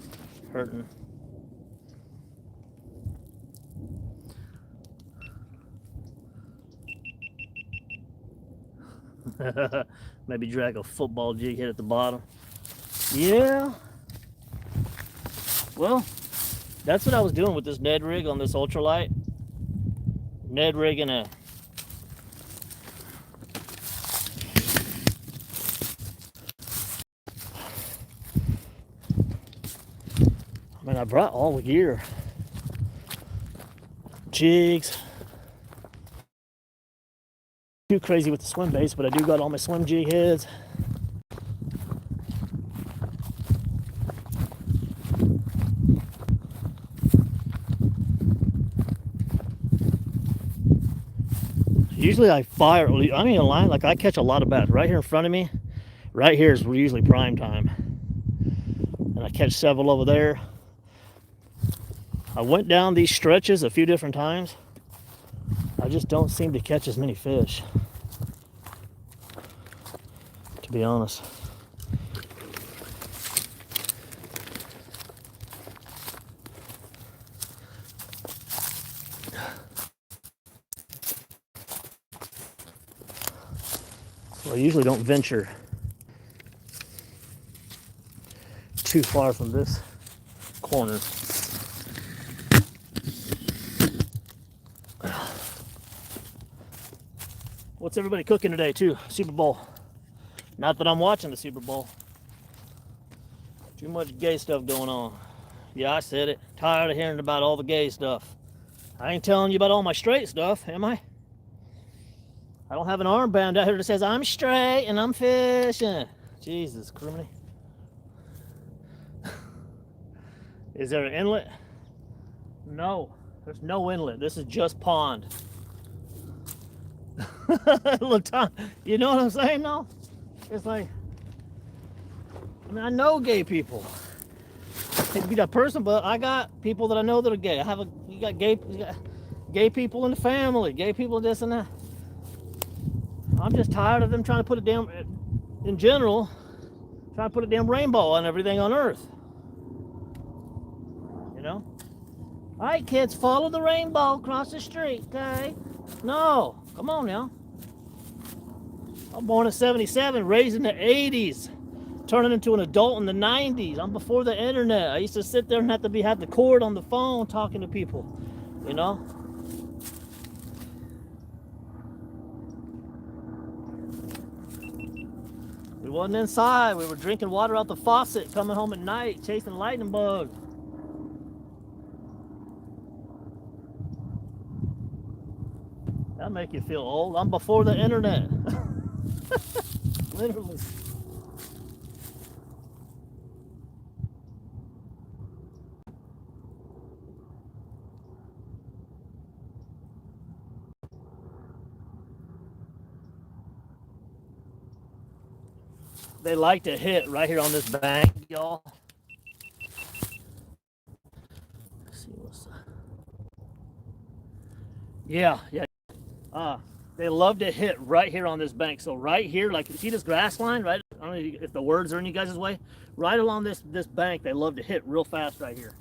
hurting. Maybe drag a football jig head at the bottom. Yeah. Well, that's what I was doing with this Ned rig on this ultralight. Ned rig and a man, I brought all the gear. Jigs. Too crazy with the swim baits, but I do got all my swim jig heads. Usually I fire, I mean, a line, like I catch a lot of bass right here in front of me. Right here is usually prime time. And I catch several over there. I went down these stretches a few different times. I just don't seem to catch as many fish, to be honest. So I usually don't venture too far from this corner. What's everybody cooking today too? Super Bowl. Not that I'm watching the Super Bowl. Too much gay stuff going on. Yeah, I said it. Tired of hearing about all the gay stuff. I ain't telling you about all my straight stuff, am I? I don't have an armband out here that says I'm straight and I'm fishing. Jesus, criminy. Is there an inlet? No, there's no inlet. This is just pond. You know what I'm saying now? It's like, I mean, I know gay people. I hate to be that person, but I got people that I know that are gay. You got gay people in the family, gay people this and that. I'm just tired of them trying to put a damn, in general, trying to put a damn rainbow on everything on Earth. You know? All right, kids, follow the rainbow across the street, okay? No, come on now. I'm born in '77, raised in the '80s, turning into an adult in the '90s. I'm before the internet. I used to sit there and have the cord on the phone talking to people, you know? We wasn't inside. We were drinking water out the faucet, coming home at night, chasing lightning bugs. That'll make you feel old. I'm before the internet. Literally. They like to hit right here on this bank, y'all. Let's see what's that. Yeah. They love to hit right here on this bank. So right here, like, see this grass line, right? I don't know if the words are in you guys' way. Right along this bank, they love to hit real fast right here.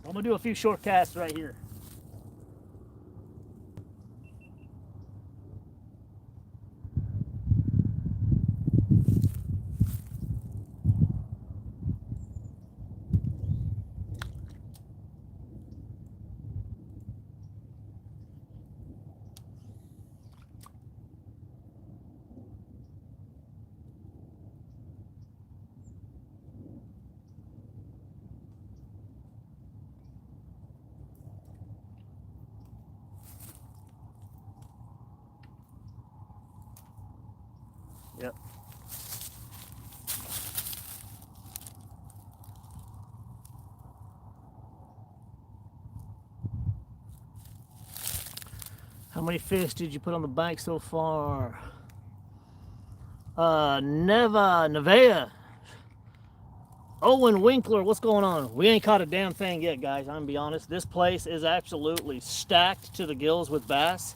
I'm gonna do a few short casts right here. Yep. How many fish did you put on the bank so far? Nevea. Owen Winkler, what's going on? We ain't caught a damn thing yet, guys. I'm gonna be honest. This place is absolutely stacked to the gills with bass.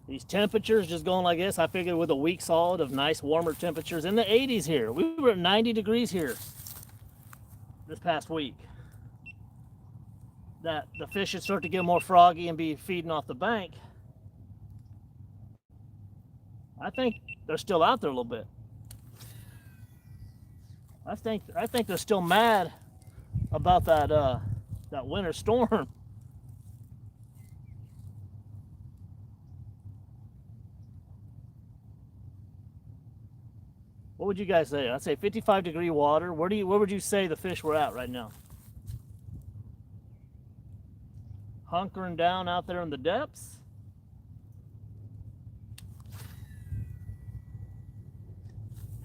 These temperatures just going like this. I figured with a week solid of nice warmer temperatures in the 80s here. We were at 90 degrees here this past week. That the fish should start to get more froggy and be feeding off the bank. I think they're still out there a little bit. I think they're still mad about that winter storm. What would you guys say? I'd say 55-degree water. Where would you say the fish were at right now? Hunkering down out there in the depths?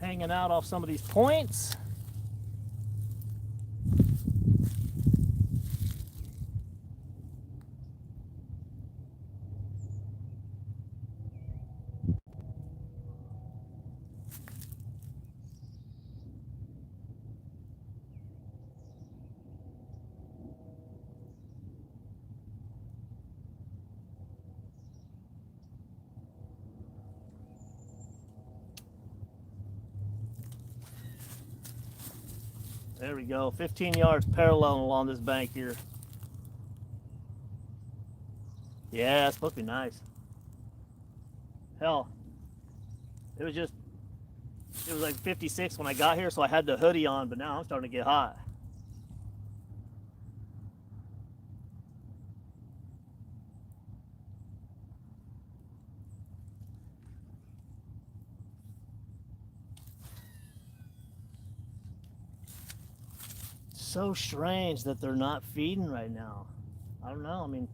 Hanging out off some of these points? There we go, 15 yards parallel along this bank here. Yeah, it's supposed to be nice. Hell, it was like 56 when I got here, so I had the hoodie on, but now I'm starting to get hot. So strange that they're not feeding right now. I don't know. I mean,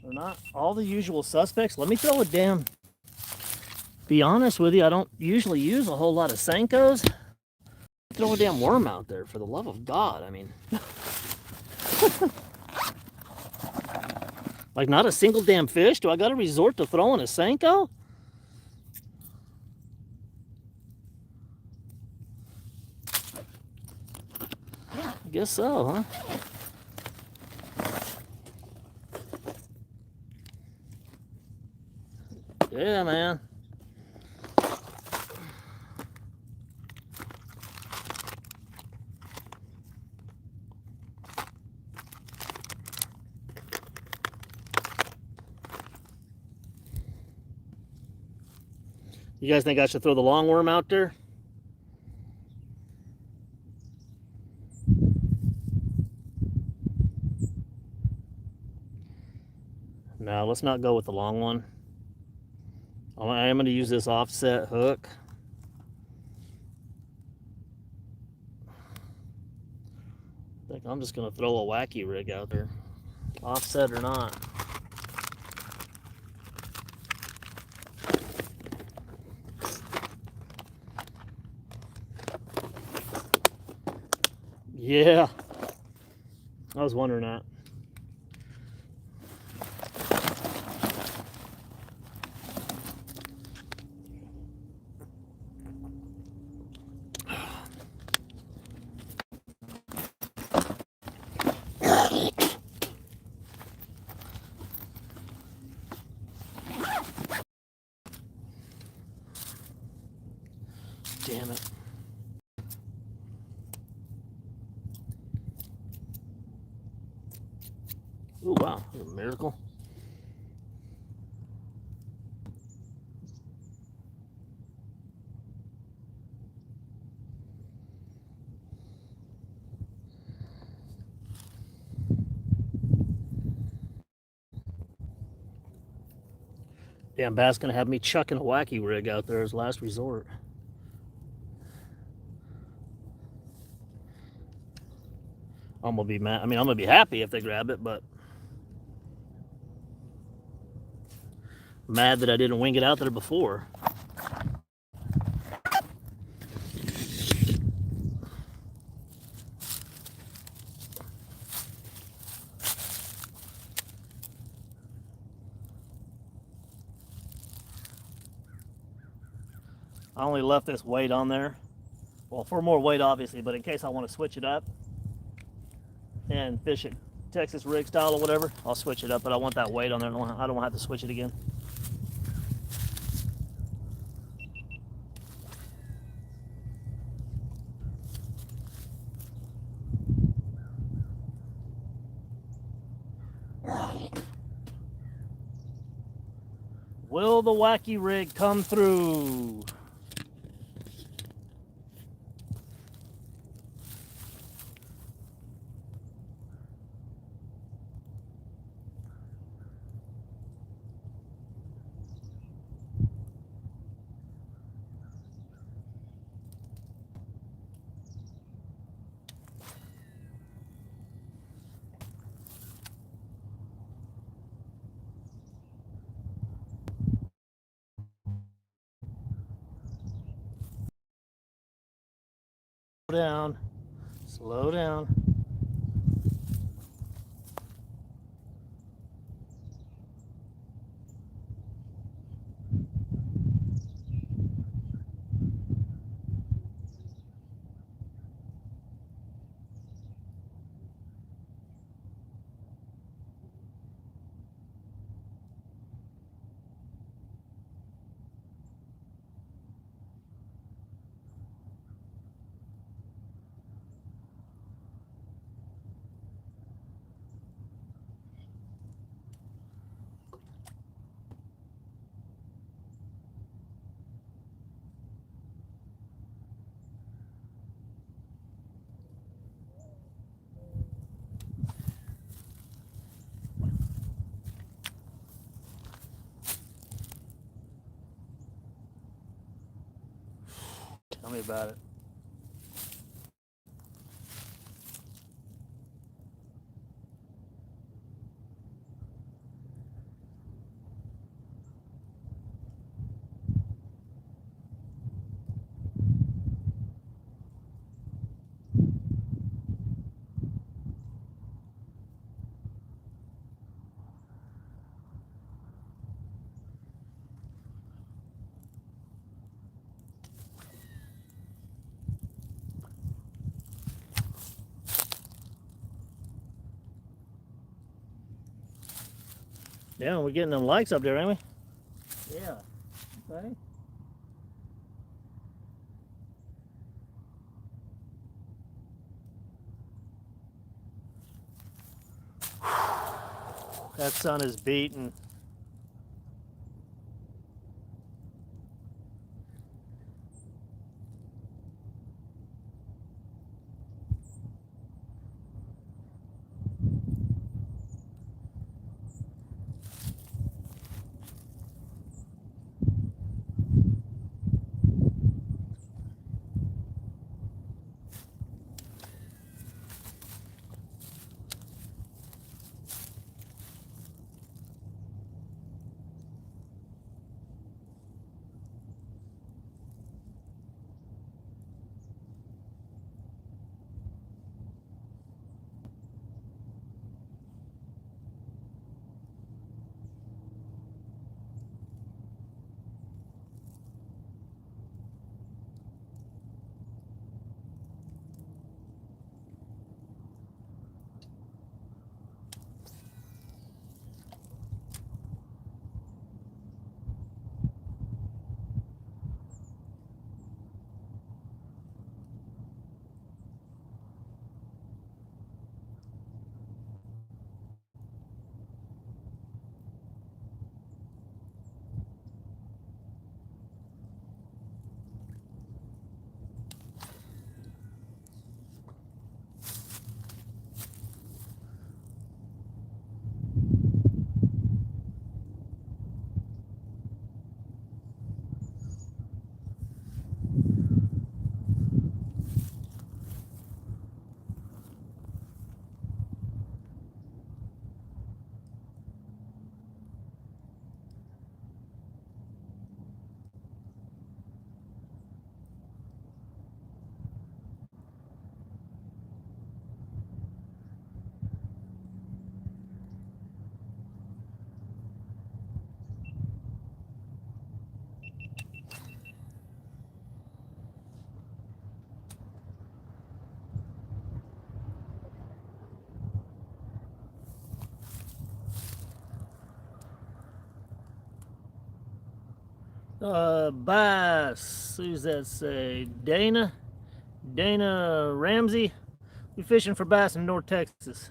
they're not all the usual suspects. Let me throw a damn Be honest with you, I don't usually use a whole lot of Senkos. Throw a damn worm out there, for the love of God. I mean, like, not a single damn fish? Do I got to resort to throwing a Senko? I guess so, huh? Yeah, man. You guys think I should throw the long worm out there? No, let's not go with the long one. I am going to use this offset hook. I think I'm just going to throw a Wacky rig out there, offset or not. Yeah, I was wondering that. Damn it. Oh, wow, a miracle. Damn bass gonna have me chucking a Wacky rig out there as last resort. I'm gonna be mad. I mean, I'm gonna be happy if they grab it, but mad that I didn't wing it out there before. I only left this weight on there. Well, for more weight, obviously, but in case I want to switch it up and fish it Texas rig style or whatever, I'll switch it up. But I want that weight on there. I don't want to have to switch it again. Will the Wacky rig come through? Slow down. Slow down. Tell me about it. Yeah, we're getting them likes up there, ain't we? Yeah. Okay. That sun is beating. Bass. Who's that say? Dana? Dana Ramsey? We fishing for bass in North Texas.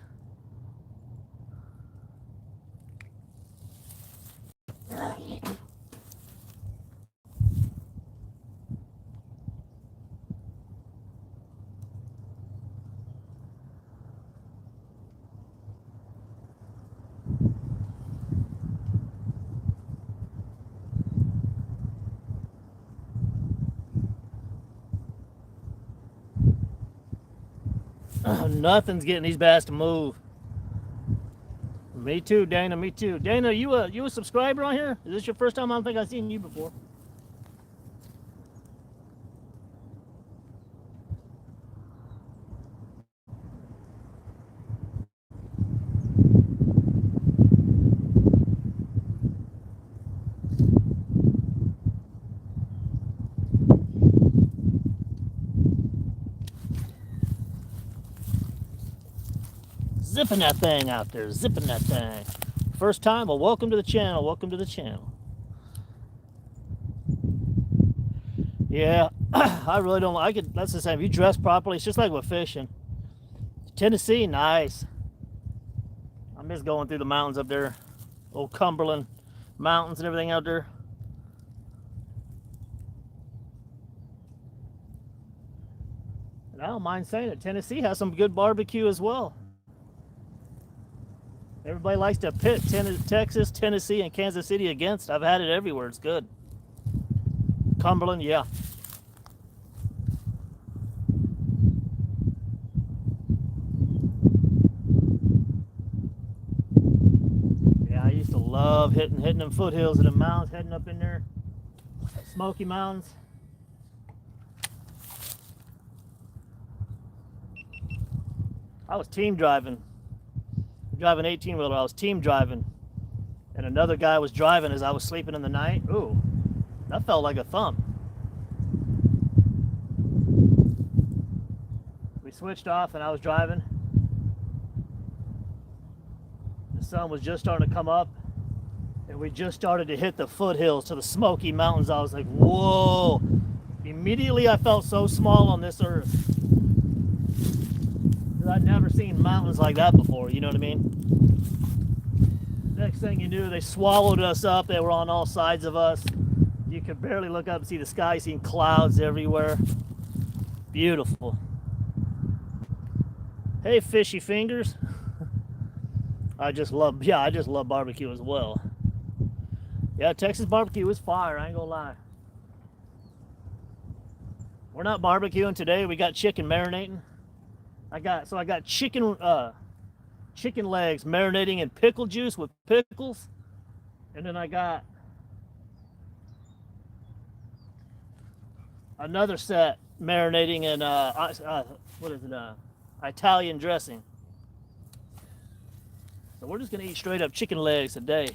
Nothing's getting these bass to move. Me too, Dana. Me too. Dana, you a subscriber on here? Is this your first time? I don't think I've seen you before. Zipping that thing out there. Zipping that thing. First time? Well, welcome to the channel. Welcome to the channel. Yeah, I really don't like it. That's the same. If you dress properly, it's just like with fishing. Tennessee, nice. I miss going through the mountains up there. Old Cumberland mountains and everything out there. And I don't mind saying it. Tennessee has some good barbecue as well. Everybody likes to pit Texas, Tennessee, and Kansas City against. I've had it everywhere. It's good. Cumberland, yeah. Yeah, I used to love hitting them foothills of the mountains, heading up in there. Smoky Mountains. I was team driving 18-wheeler. I was team driving, and another guy was driving as I was sleeping in the night. Ooh, that felt like a thump. We switched off, and I was driving. The sun was just starting to come up, And we just started to hit the foothills to the Smoky Mountains. I was like, whoa. Immediately I felt so small on this earth. I'd never seen mountains like that before, you know what I mean? Next thing you knew, they swallowed us up. They were on all sides of us. You could barely look up and see the sky, seeing clouds everywhere. Beautiful. Hey, fishy fingers. I just love barbecue as well. Yeah, Texas barbecue is fire, I ain't gonna lie. We're not barbecuing today. We got chicken marinating. I got chicken legs marinating in pickle juice with pickles, and then I got another set marinating in what is it? Italian dressing. So we're just gonna eat straight up chicken legs today.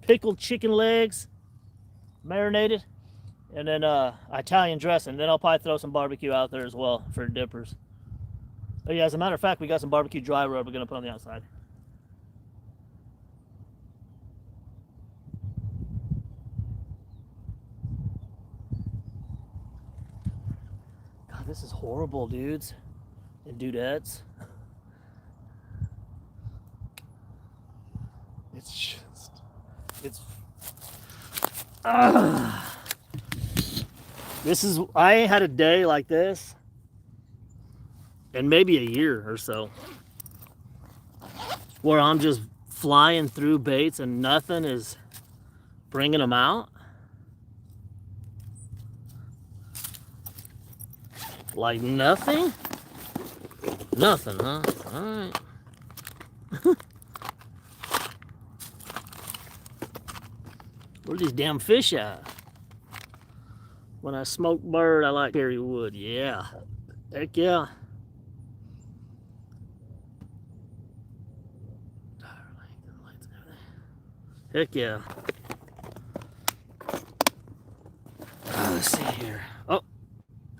Pickled chicken legs, marinated, and then Italian dressing. Then I'll probably throw some barbecue out there as well for dippers. Oh yeah, as a matter of fact, we got some barbecue dry rub we're gonna put on the outside. God, this is horrible, dudes and dudettes. I ain't had a day like this in maybe a year or so, where I'm just flying through baits and nothing is bringing them out. Like nothing? Nothing, huh? All right. Where are these damn fish at? When I smoke bird, I like carry wood. Yeah. Heck yeah. Heck yeah. Let's see here. Oh,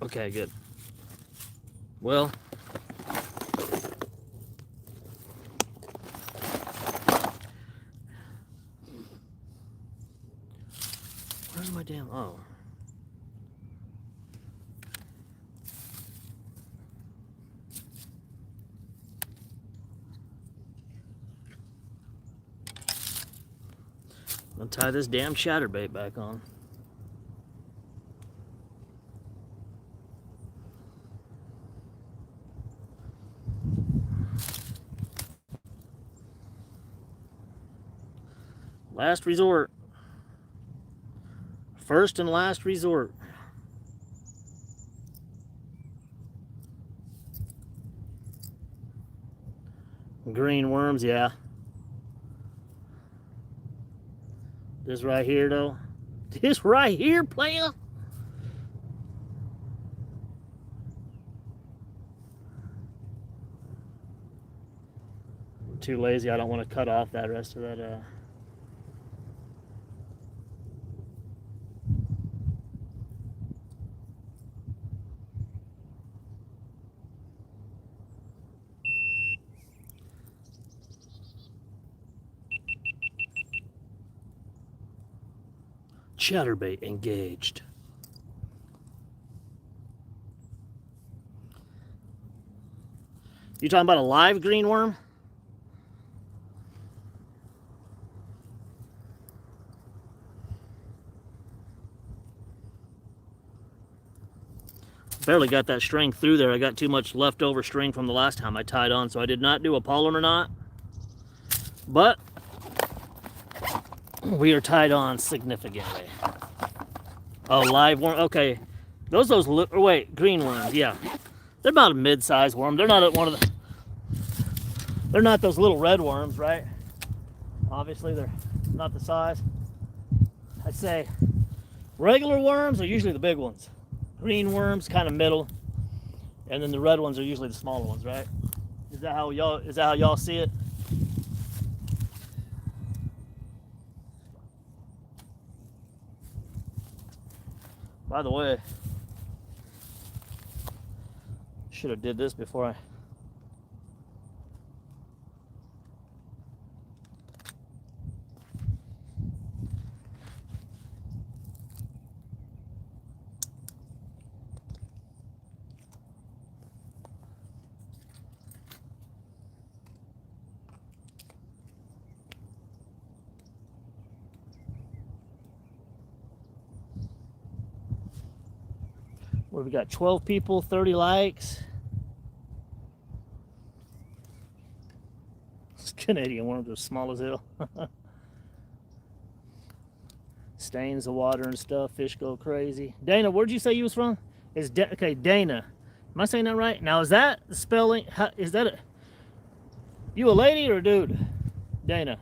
okay, good. Well, where's my damn, oh. I'll tie this damn chatterbait back on. Last resort. First and last resort. Green worms, yeah. This right here, though. This right here, player. I'm too lazy. I don't want to cut off that rest of that. Chatterbait engaged. You talking about a live green worm? Barely got that string through there. I got too much leftover string from the last time I tied on, so I did not do a Polymer knot. But we are tied on significantly. Oh, live worm. Okay, wait, green worms. Yeah, they're about a mid-sized worm. They're not one of the. They're not those little red worms, right? Obviously, they're not the size. I'd say regular worms are usually the big ones. Green worms, kind of middle, and then the red ones are usually the smaller ones, right? Is that how y'all see it? By the way, should have did this before I. Where we got 12 people, 30 likes. This Canadian worms are small as hell. Stains the water and stuff. Fish go crazy. Dana, where'd you say you was from? Okay, Dana. Am I saying that right? Now, is that spelling? Is that you a lady or a dude? Dana.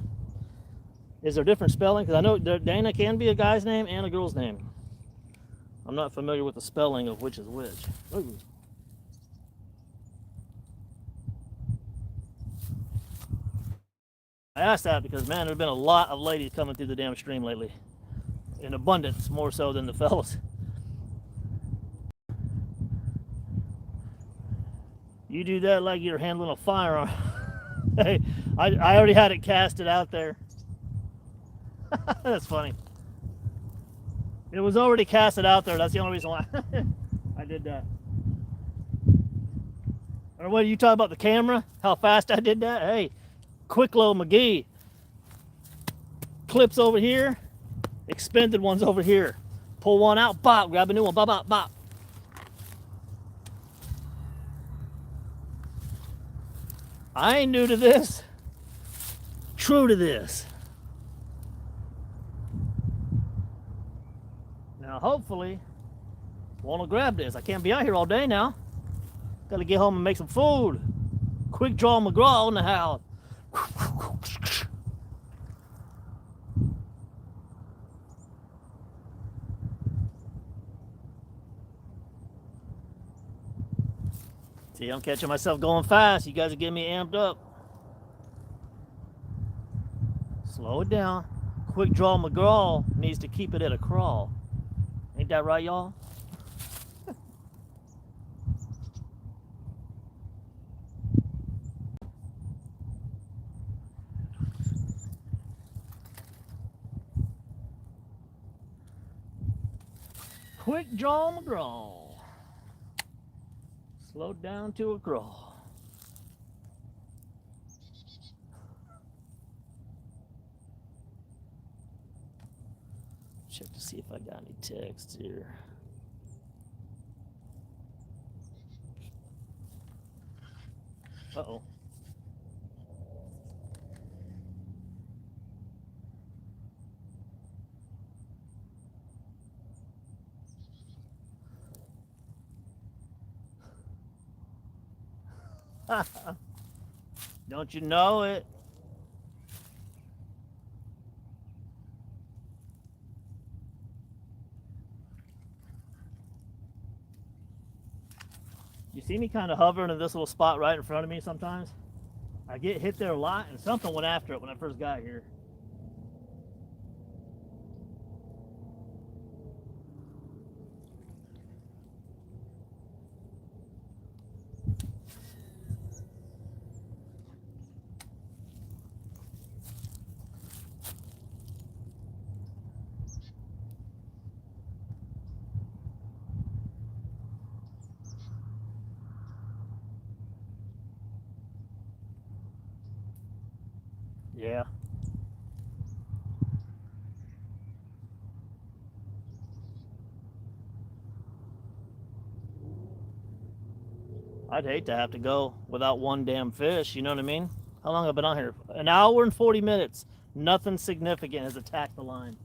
Is there different spelling? Because I know Dana can be a guy's name and a girl's name. I'm not familiar with the spelling of which is which. Ooh. I asked that because, man, there's been a lot of ladies coming through the damn stream lately. In abundance, more so than the fellas. You do that like you're handling a firearm. Hey, I already had it casted out there. That's funny. It was already casted out there. That's the only reason why I did that. Or what, you talking about the camera? How fast I did that? Hey, quick low McGee. Clips over here. Expended ones over here. Pull one out, bop, grab a new one, bop, bop, bop. I ain't new to this. True to this. Now, hopefully, want to grab this. I can't be out here all day now. Got to get home and make some food. Quick draw McGraw in the house. See, I'm catching myself going fast. You guys are getting me amped up. Slow it down. Quick draw McGraw needs to keep it at a crawl. Ain't that right, y'all? Quick draw McGraw. Slow down to a crawl. Check to see if I got any texts here. Uh-oh. Don't you know it? You see me kind of hovering in this little spot right in front of me sometimes? I get hit there a lot, and something went after it when I first got here. Yeah. I'd hate to have to go without one damn fish, you know what I mean? How long have I been on here? An hour and 40 minutes. Nothing significant has attacked the line.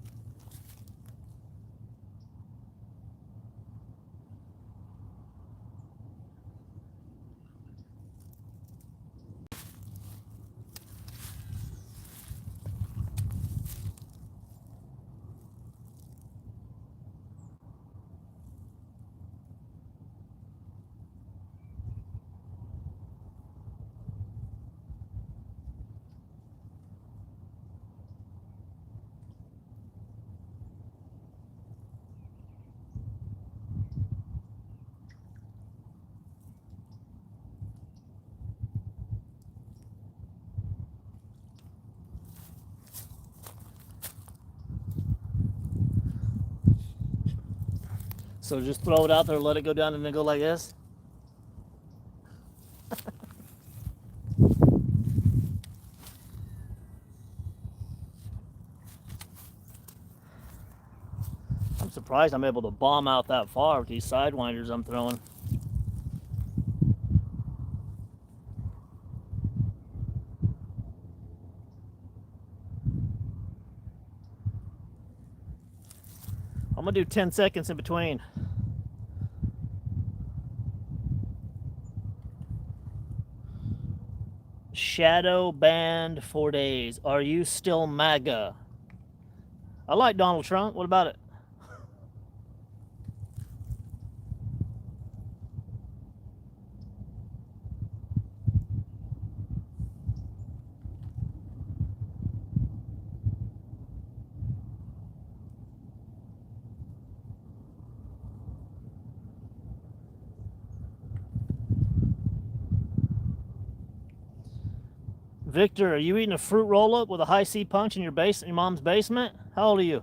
So just throw it out there, let it go down, and then go like this. surprised I'm able to bomb out that far with these sidewinders I'm throwing. I'm gonna do 10 seconds in between. Shadow banned 4 days. Are you still MAGA? I like Donald Trump. What about it? Victor, are you eating a fruit roll-up with a high C punch in your mom's basement? How old are you?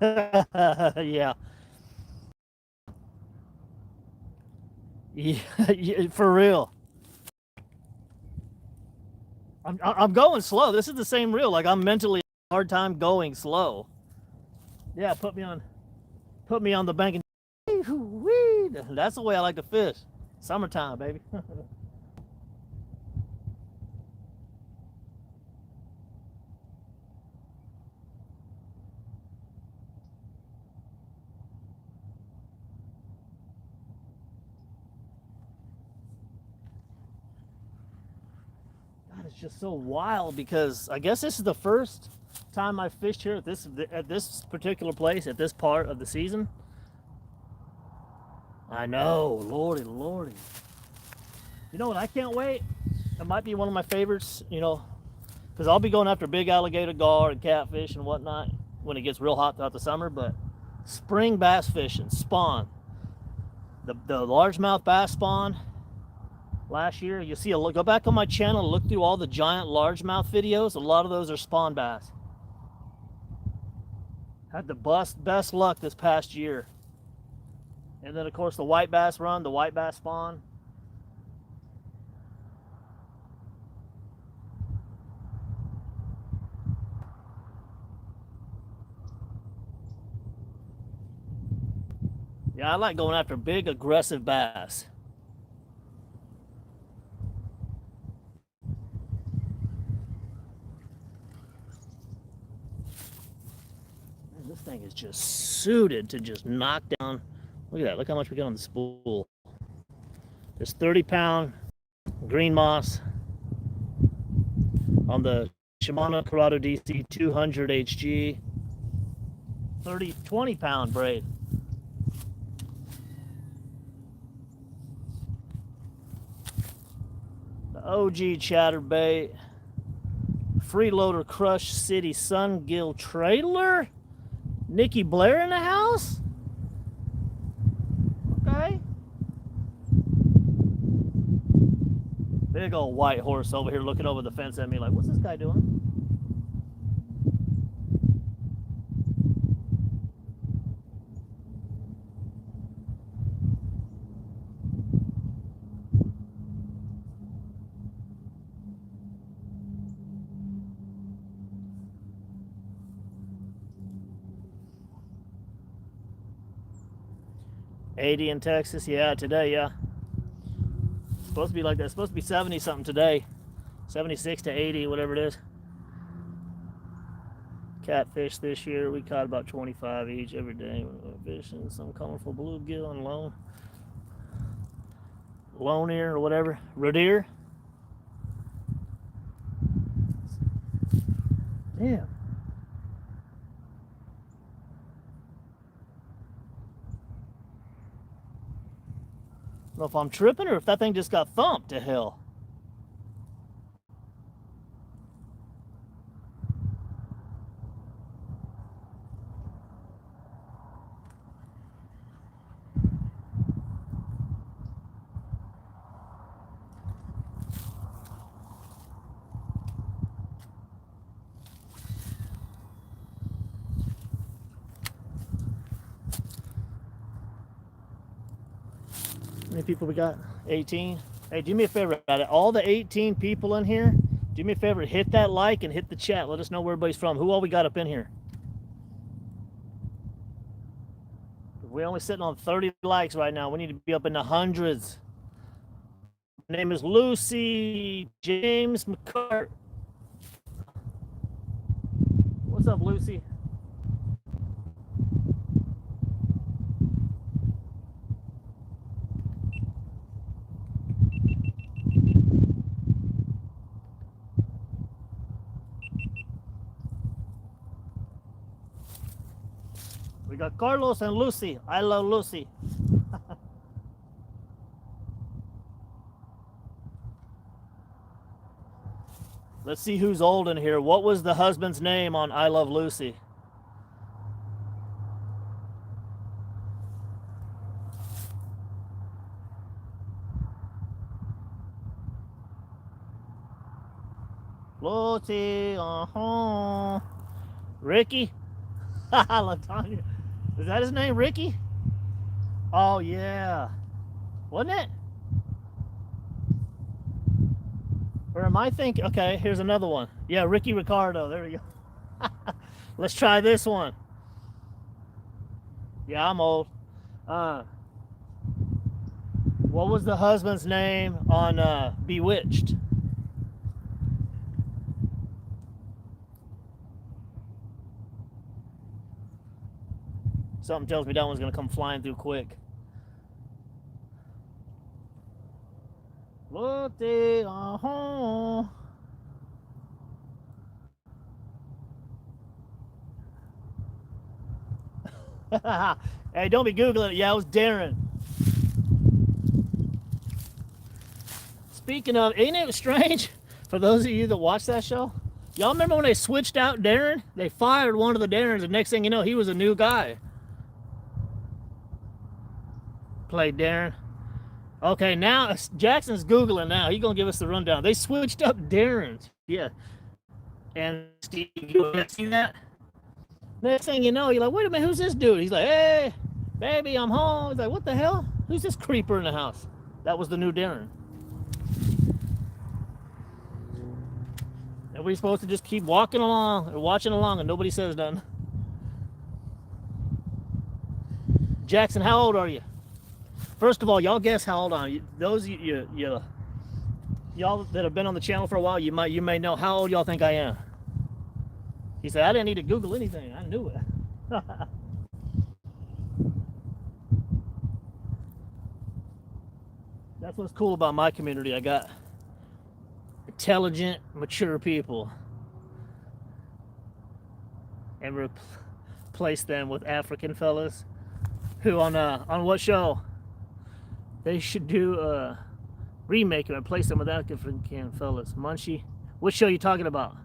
Yeah. Yeah, for real. I'm going slow. This is the same reel. Like, I'm mentally a hard time going slow. Yeah, put me on the bank and that's the way I like to fish. Summertime, baby. God, it's just so wild because I guess this is the first time I fished here at this particular place at this part of the season. I know, lordy, lordy. You know what? I can't wait. It might be one of my favorites. You know, because I'll be going after big alligator gar and catfish and whatnot when it gets real hot throughout the summer. But spring bass fishing, spawn, the largemouth bass spawn last year. You see, go back on my channel and look through all the giant largemouth videos. A lot of those are spawn bass. Had the best luck this past year. And then, of course, the white bass run, the white bass spawn. Yeah, I like going after big, aggressive bass. Man, this thing is just suited to just knock down. Look at that. Look how much we got on the spool. This 30-pound green moss on the Shimano Corrado DC 200 HG. 20-pound braid. The OG Chatterbait. Freeloader Crush City Sungill trailer. Nikki Blair in the house? Okay. Big old white horse over here looking over the fence at me like, what's this guy doing? $80 in Texas, yeah, today, yeah. It's supposed to be like that. It's supposed to be 70 something today. 76 to 80, whatever it is. Catfish this year, we caught about 25 each every day. We're fishing some colorful bluegill and lone ear or whatever. Rodeer. Damn. I don't know if I'm tripping or if that thing just got thumped to hell. How many people we got? 18. Hey, do me a favor. Out of all the 18 people in here, Do me a favor, hit that like and hit the chat. Let us know where everybody's from. Who all we got up in here? We're only sitting on 30 likes right now. We need to be up in the hundreds. My name is Lucy James McCart. What's up, Lucy? We got Carlos and Lucy. I love Lucy. Let's see who's old in here. What was the husband's name on I Love Lucy? Lucy, Ricky? LaTanya. Is that his name, Ricky? Oh, yeah. Wasn't it? Or am I thinking? Okay, here's another one. Yeah, Ricky Ricardo. There we go. Let's try this one. Yeah, I'm old. What was the husband's name on Bewitched? Something tells me that one's going to come flying through quick. Hey, don't be Googling it. Yeah, it was Darren. Speaking of, ain't it strange for those of you that watch that show? Y'all remember when they switched out Darren? They fired one of the Darrens, and next thing you know, he was a new guy. Played Darren. Okay, now Jackson's Googling now. He's going to give us the rundown. They switched up Darren's. Yeah. And Steve, you haven't seen that? Next thing you know, you're like, wait a minute, who's this dude? He's like, hey, baby, I'm home. He's like, what the hell? Who's this creeper in the house? That was the new Darren. And we're supposed to just keep walking along or watching along and nobody says nothing. Jackson, how old are you? First of all, y'all guess how old I am. Those y'all that have been on the channel for a while, you may know how old y'all think I am. He said, I didn't need to Google anything. I knew it. That's what's cool about my community. I got intelligent, mature people. And replace them with African fellas who on what show? They should do a remake and replace them with African fellas. Munchie. What show are you talking about?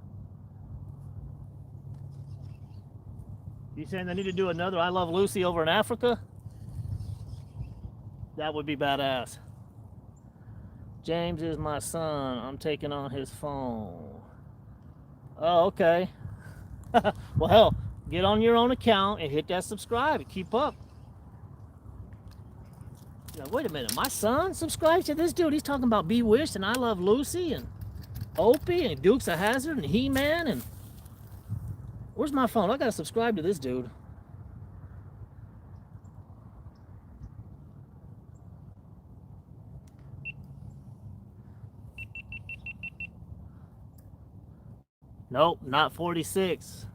You saying they need to do another I Love Lucy over in Africa? That would be badass. James is my son. I'm taking on his phone. Oh, okay. Well, hell, get on your own account and hit that subscribe and keep up. Now, wait a minute, my son subscribes to this dude. He's talking about Bewitched and I Love Lucy and Opie and Dukes of Hazzard and He-Man and... Where's my phone? I gotta subscribe to this dude. Nope, not 46.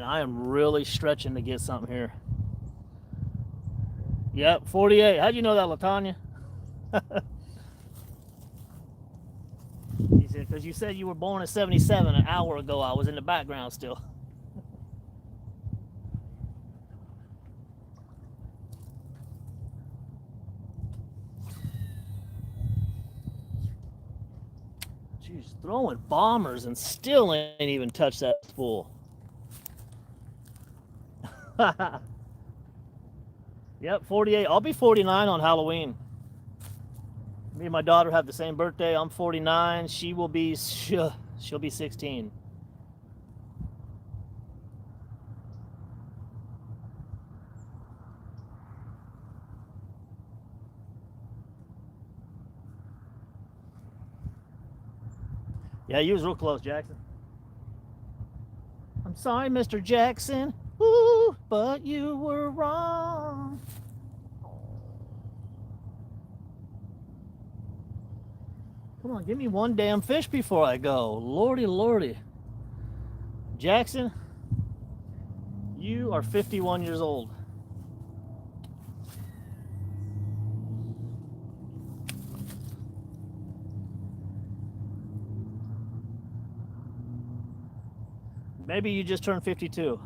I am really stretching to get something here. Yep, 48. How'd you know that, LaTanya? He said, because you said you were born in 77 an hour ago. I was in the background still. She's throwing bombers and still ain't even touched that spool. Yep, 48. I'll be 49 on Halloween. Me and my daughter have the same birthday. I'm 49. She'll be 16. Yeah, you was real close, Jackson. I'm sorry, Mr. Jackson. Ooh, but you were wrong. Come on, give me one damn fish before I go. Lordy, lordy. Jackson, you are 51 years old. Maybe you just turned 52.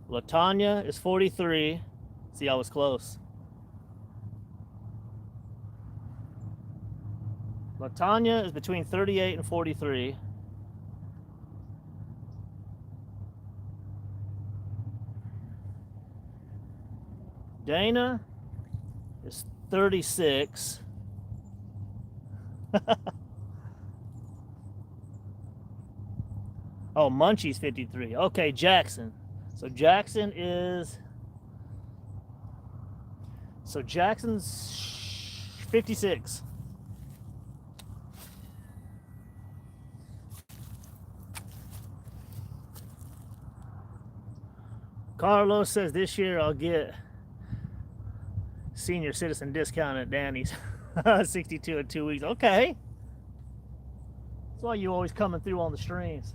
LaTanya is 43. See, I was close. LaTanya is between 38 and 43. Dana is 36. Oh, Munchie's 53. Okay, Jackson. So Jackson's 56. Carlos says this year I'll get senior citizen discount at Danny's. 62 in 2 weeks. Okay. That's why you always coming through on the streams.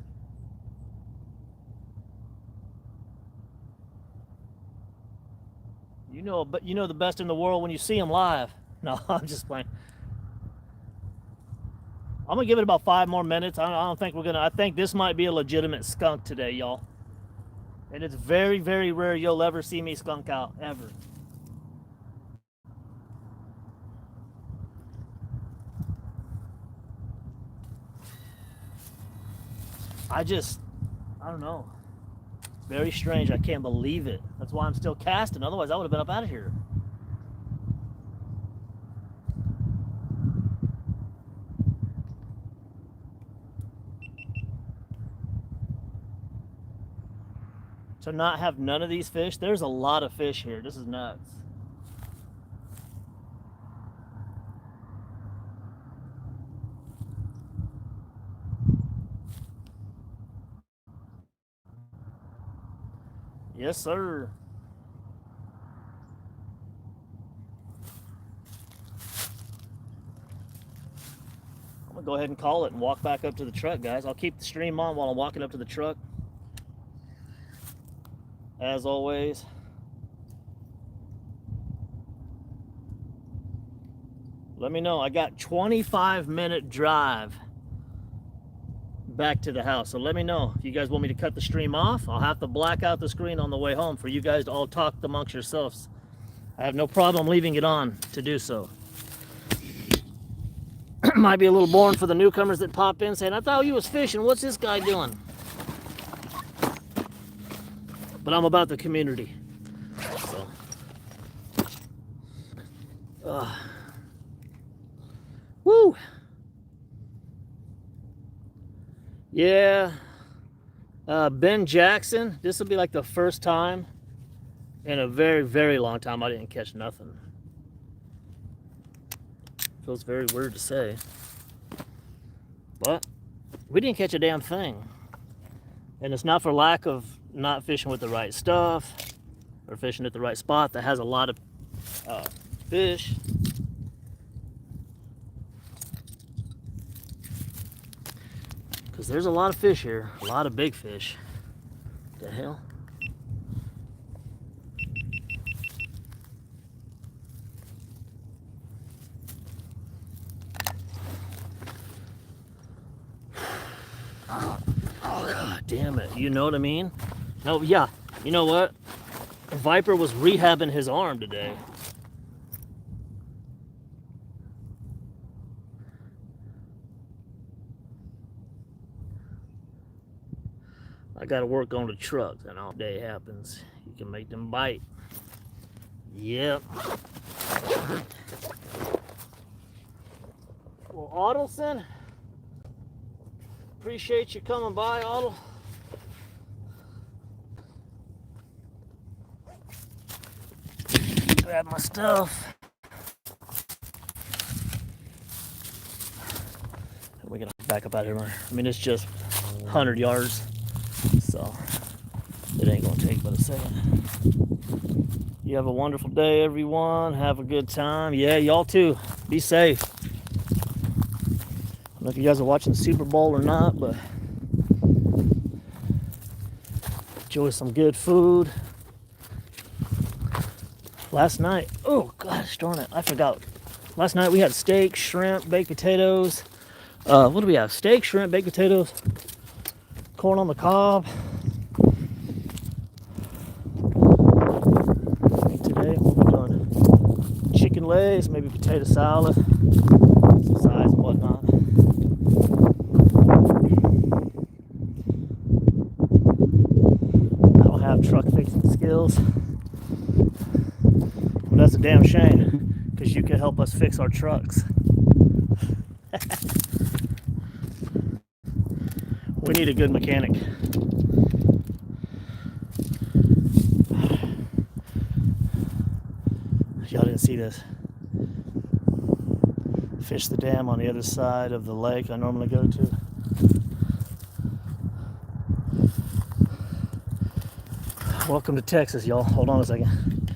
You know the best in the world when you see them live. No, I'm just playing. I'm gonna give it about 5 more minutes. I don't think we're gonna. I think this might be a legitimate skunk today, y'all. And it's very, very rare you'll ever see me skunk out, ever. I don't know. Very strange. I can't believe it. That's why I'm still casting. Otherwise, I would have been up out of here. To not have none of these fish, there's a lot of fish here. This is nuts. Yes, sir. I'm gonna go ahead and call it and walk back up to the truck, guys. I'll keep the stream on while I'm walking up to the truck. As always. Let me know. I got 25-minute drive back to the house. So let me know if you guys want me to cut the stream off. I'll have to black out the screen on the way home for you guys to all talk amongst yourselves. I have no problem leaving it on to do so. Might be a little boring for the newcomers that pop in saying, I thought you was fishing. What's this guy doing? But I'm about the community. So. Woo! Yeah. Ben Jackson, this will be like the first time in a very, very long time I didn't catch nothing. Feels very weird to say. But we didn't catch a damn thing. And it's not for lack of not fishing with the right stuff or fishing at the right spot that has a lot of fish. Because there's a lot of fish here, a lot of big fish. What the hell? Oh, God damn it. You know what I mean? No, yeah. You know what? Viper was rehabbing his arm today. I got to work on the trucks, and all day happens. You can make them bite. Yep. Well, Ottoson, appreciate you coming by, Otto. Grab my stuff. We're gonna back up out here. I mean, it's just 100 yards, so it ain't gonna take but a second. You have a wonderful day, everyone. Have a good time. Yeah, y'all too. Be safe. I don't know if you guys are watching the Super Bowl or not, but enjoy some good food. Last night, oh gosh darn it, I forgot. Last night we had steak, shrimp, baked potatoes. What do we have? Steak, shrimp, baked potatoes, corn on the cob. Today, what we're doing? Chicken legs, maybe potato salad, some sides and whatnot. I don't have truck fixing skills. Well, that's a damn shame, because you could help us fix our trucks. We need a good mechanic. Y'all didn't see this. Fish the dam on the other side of the lake I normally go to. Welcome to Texas, y'all. Hold on a second.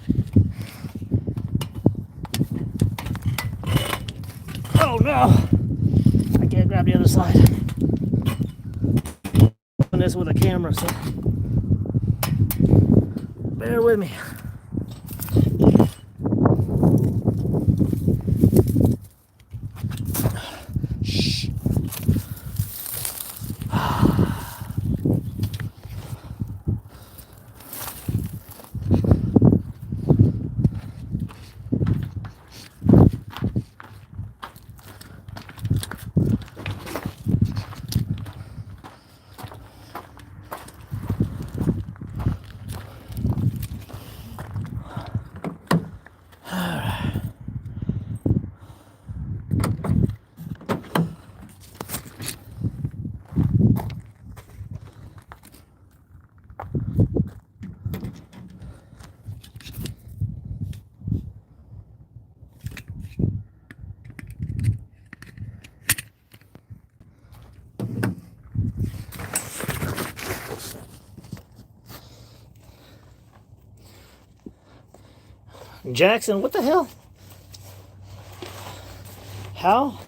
Oh no! I can't grab the other side. I'm doing this with a camera, so bear with me. Shh. Jackson, what the hell? How?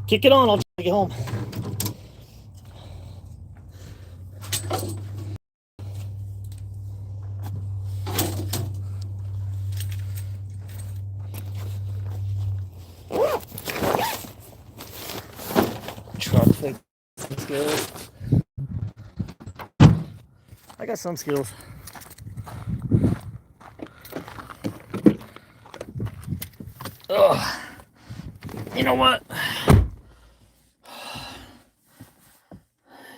Kick it on, I'll take it home. Truck fixing skills. I got some skills. Ugh. You know what?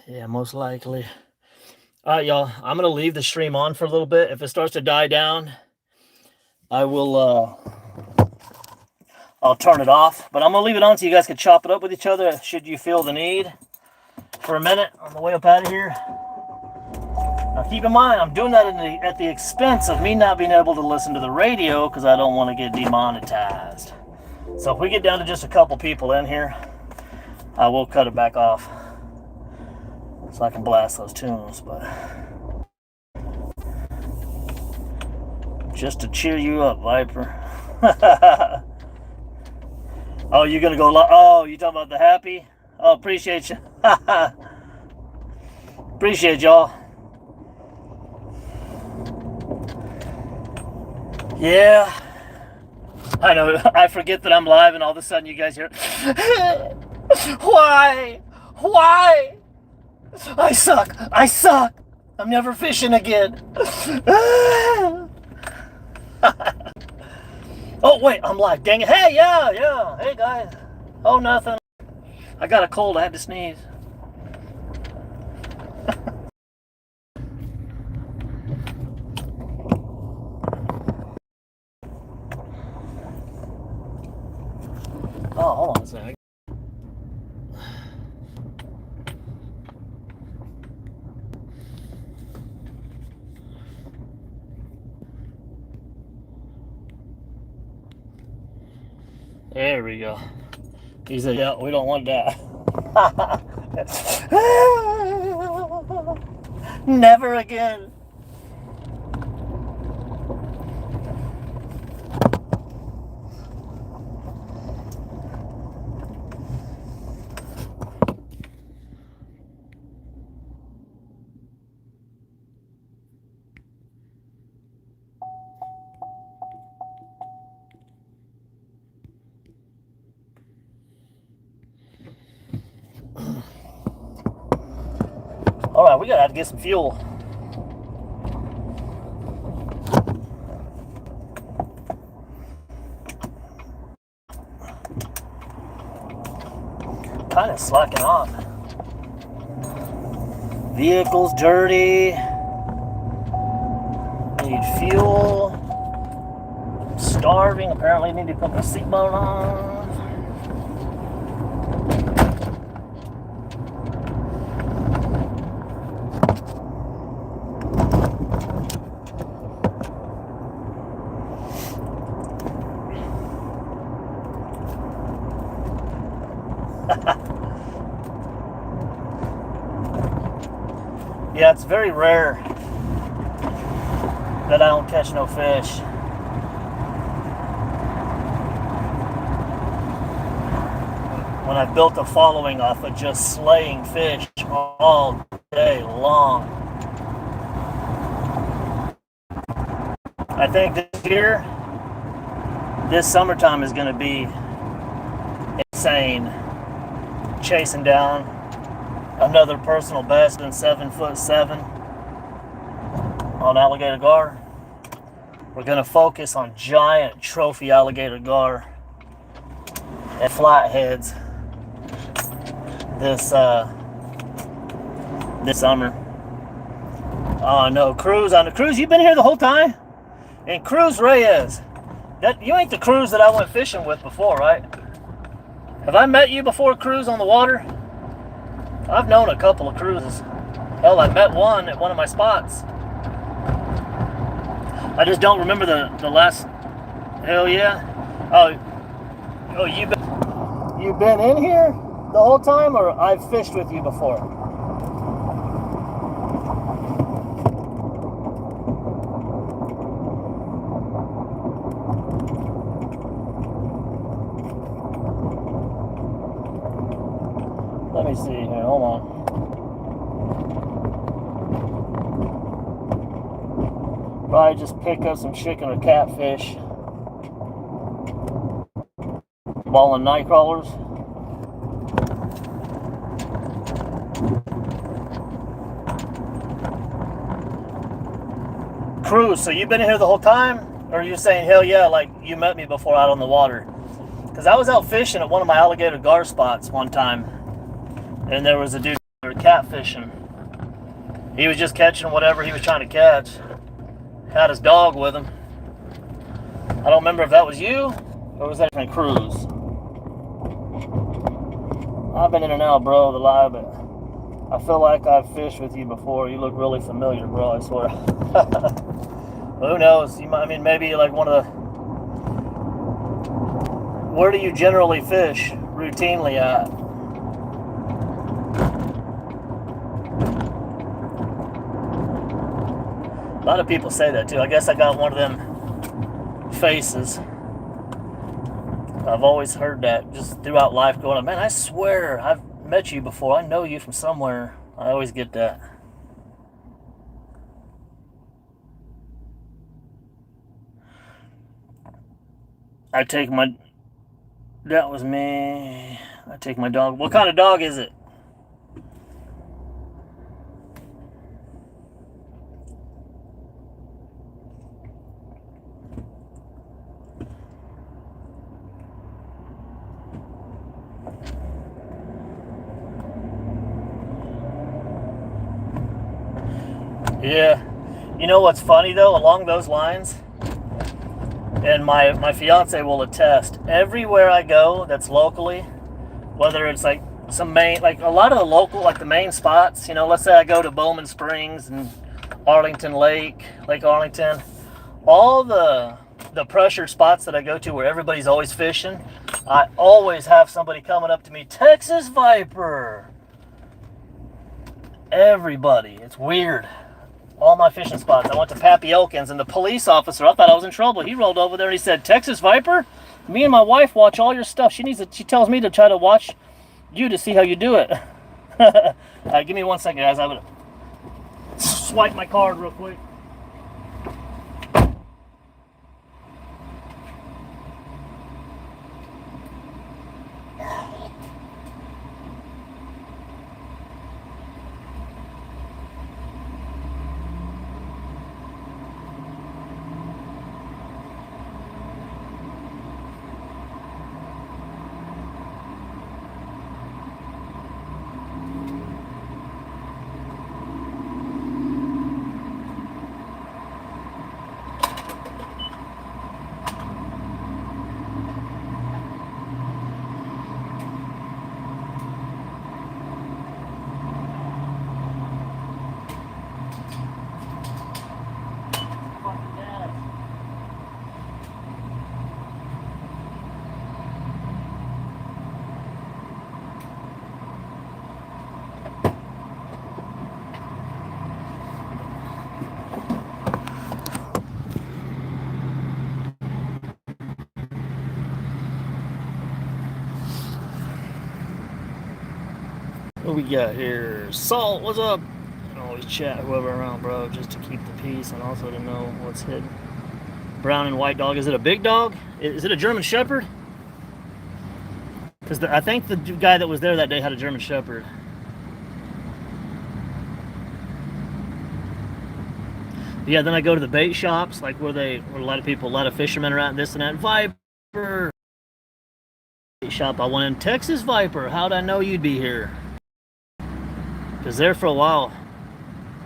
Yeah, most likely. All right, y'all. I'm going to leave the stream on for a little bit. If it starts to die down, I will, I'll turn it off. But I'm going to leave it on so you guys can chop it up with each other should you feel the need for a minute on the way up out of here. Now keep in mind, I'm doing that at the expense of me not being able to listen to the radio because I don't want to get demonetized. So if we get down to just a couple people in here, I will cut it back off so I can blast those tunes. But just to cheer you up, Viper. Oh, you're gonna go? Oh, you talking about the happy? Oh, appreciate you. Appreciate y'all. Yeah, I know. I forget that I'm live, and all of a sudden you guys hear, why? Why? I suck. I suck. I'm never fishing again. Oh, wait, I'm live. Dang it. Hey, yeah. Hey, guys. Oh, nothing. I got a cold. I had to sneeze. Oh, hold on a second. There we go. He said, yeah, we don't want that. Never again. All right, we gotta have to get some fuel. Kind of slacking off. Vehicle's dirty. Need fuel. Starving. Apparently, need to put my seatbelt on. Yeah, it's very rare that I don't catch no fish. When I've built a following off of just slaying fish all day long. I think this year, this summertime is going to be insane. Chasing down another personal best in 7'7" on alligator gar. We're going to focus on giant trophy alligator gar and flatheads this summer. Oh no, Cruz on the Cruz. You've been here the whole time, and Cruz Reyes. That you ain't the Cruz that I went fishing with before, right? Have I met you before, Cruz, on the water? I've known a couple of Cruzes. Hell, I met one at one of my spots. I just don't remember the last. Hell yeah. Oh, you've been in here the whole time, or I've fished with you before? Let me see here. Hold on. Probably just pick up some chicken or catfish. Ball and night crawlers. Cruz, so you've been in here the whole time? Or are you saying, hell yeah, like you met me before out on the water? Because I was out fishing at one of my alligator gar spots one time. And there was a dude catfishing. He was just catching whatever he was trying to catch. Had his dog with him. I don't remember if that was you or was that a different Cruz. I've been in and out, bro, the live, but I feel like I've fished with you before. You look really familiar, bro, I swear. Who knows? You might, I mean, maybe like one of the... Where do you generally fish routinely at? A lot of people say that too. I guess I got one of them faces. I've always heard that just throughout life going on. Man, I swear I've met you before. I know you from somewhere. I always get that. I take my... That was me. I take my dog. What kind of dog is it? Yeah. You know what's funny though, along those lines, and my fiance will attest, everywhere I go that's locally, whether it's like some main, like a lot of the local, like the main spots, you know, let's say I go to Bowman Springs and Arlington Lake Arlington, all the pressured spots that I go to where everybody's always fishing, I always have somebody coming up to me, Texas Viper. Everybody. It's weird. All my fishing spots. I went to Pappy Elkins, and the police officer, I thought I was in trouble. He rolled over there and he said, Texas Viper? Me and my wife watch all your stuff. She tells me to try to watch you to see how you do it. All right, give me 1 second, guys. I'm going to swipe my card real quick. What we got here? Salt, what's up? I always chat whoever around, bro, just to keep the peace and also to know what's hidden. Brown and white dog. Is it a big dog? Is it a German Shepherd? Because I think the guy that was there that day had a German Shepherd. Yeah, then I go to the bait shops, like where a lot of fishermen are at, this and that. Viper bait shop. I went in, Texas Viper. How'd I know you'd be here? Because there for a while,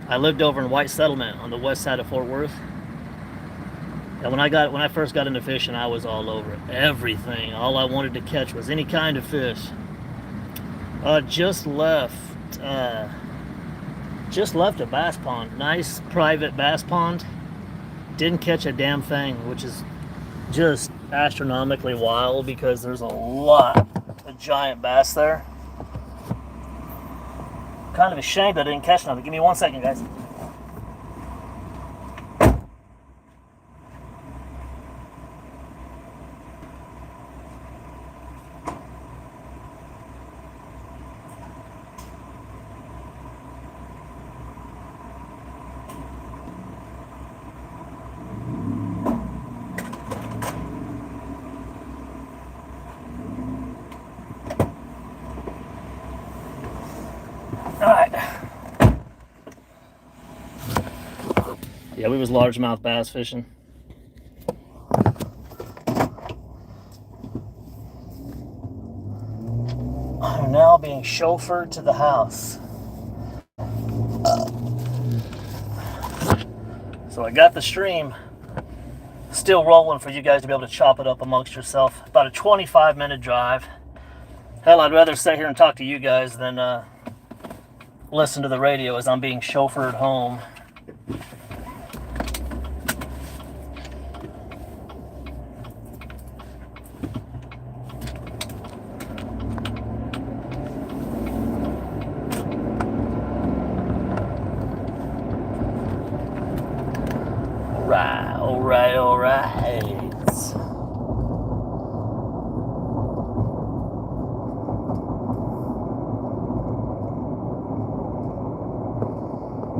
I lived over in White Settlement on the west side of Fort Worth. And when I first got into fishing, I was all over it. Everything. All I wanted to catch was any kind of fish. Just left a bass pond. Nice private bass pond. Didn't catch a damn thing, which is just astronomically wild because there's a lot of giant bass there. Kind of a shame that I didn't catch nothing. Give me 1 second, guys. Alright. Yeah, we was largemouth bass fishing. I'm now being chauffeured to the house. So I got the stream still rolling for you guys to be able to chop it up amongst yourself. About a 25-minute drive. Hell, I'd rather sit here and talk to you guys than listen to the radio as I'm being chauffeured home. All right.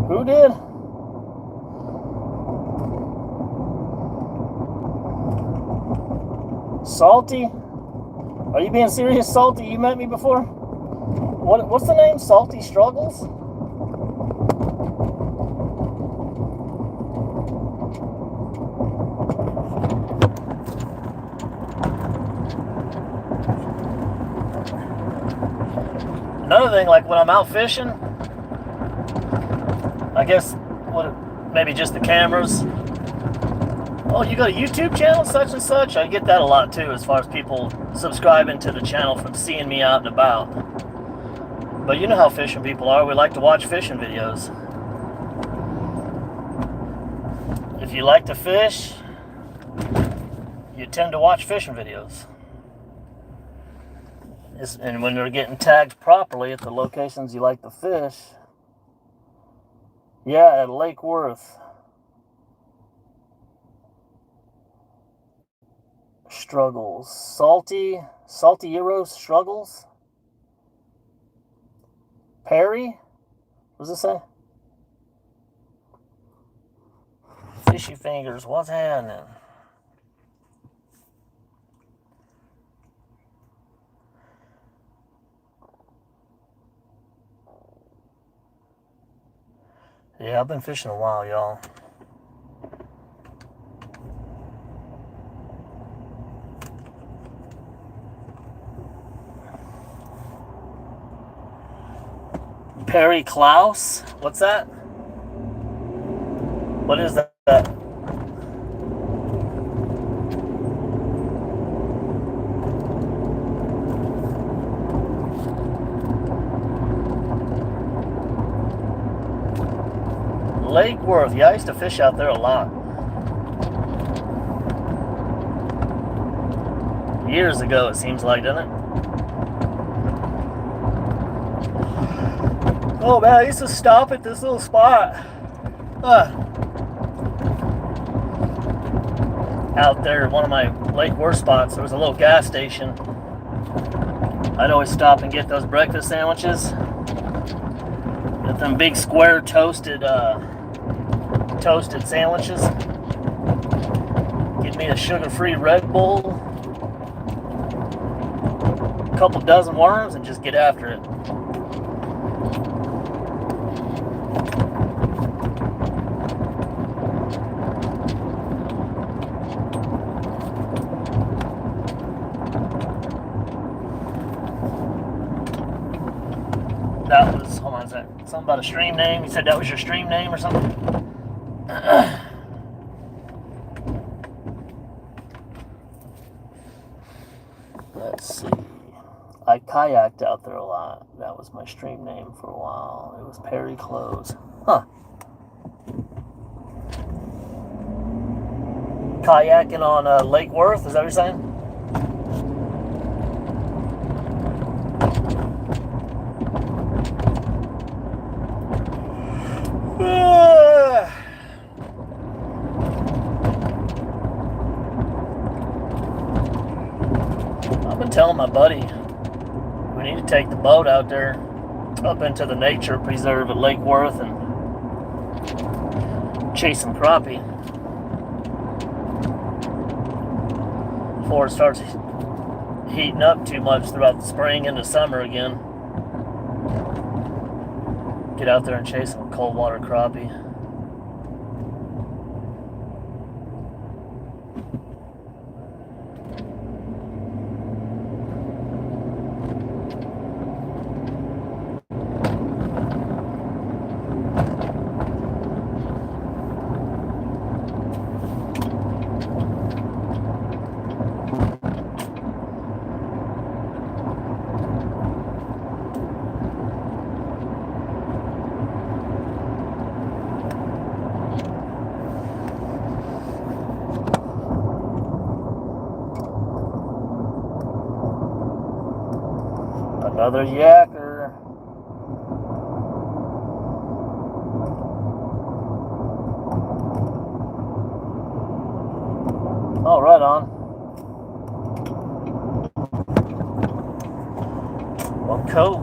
Who did? Salty? Are you being serious, Salty? You met me before? What's the name? Salty Struggles? Another thing, like when I'm out fishing, I guess what, maybe just the cameras. Oh, you got a YouTube channel, such and such? I get that a lot too, as far as people subscribing to the channel from seeing me out and about. But you know how fishing people are. We like to watch fishing videos. If you like to fish, you tend to watch fishing videos. And when they're getting tagged properly at the locations you like to fish, yeah, at Lake Worth. Struggles. Salty Euros struggles? Perry? What does it say? Fishy fingers, what's happening? Yeah, I've been fishing a while, y'all. Perry Klaus? What's that? What is that? Lake Worth. Yeah, I used to fish out there a lot. Years ago, it seems like, doesn't it? Oh man, I used to stop at this little spot. Out there, one of my Lake Worth spots, there was a little gas station. I'd always stop and get those breakfast sandwiches. Get them big square toasted sandwiches. Get me a sugar-free Red Bull, a couple dozen worms, and just get after it. That was, hold on a sec, something about a stream name. You said that was your stream name or something? Let's see. I kayaked out there a lot. That was my stream name for a while. It was Perry Close. Huh. Kayaking on Lake Worth, is that what you're saying? I've been telling my buddy we need to take the boat out there up into the nature preserve at Lake Worth and chase some crappie before it starts heating up too much throughout the spring into summer again. Get out there and chase some cold water crappie. Another yacker. Oh, right on. Well, cool.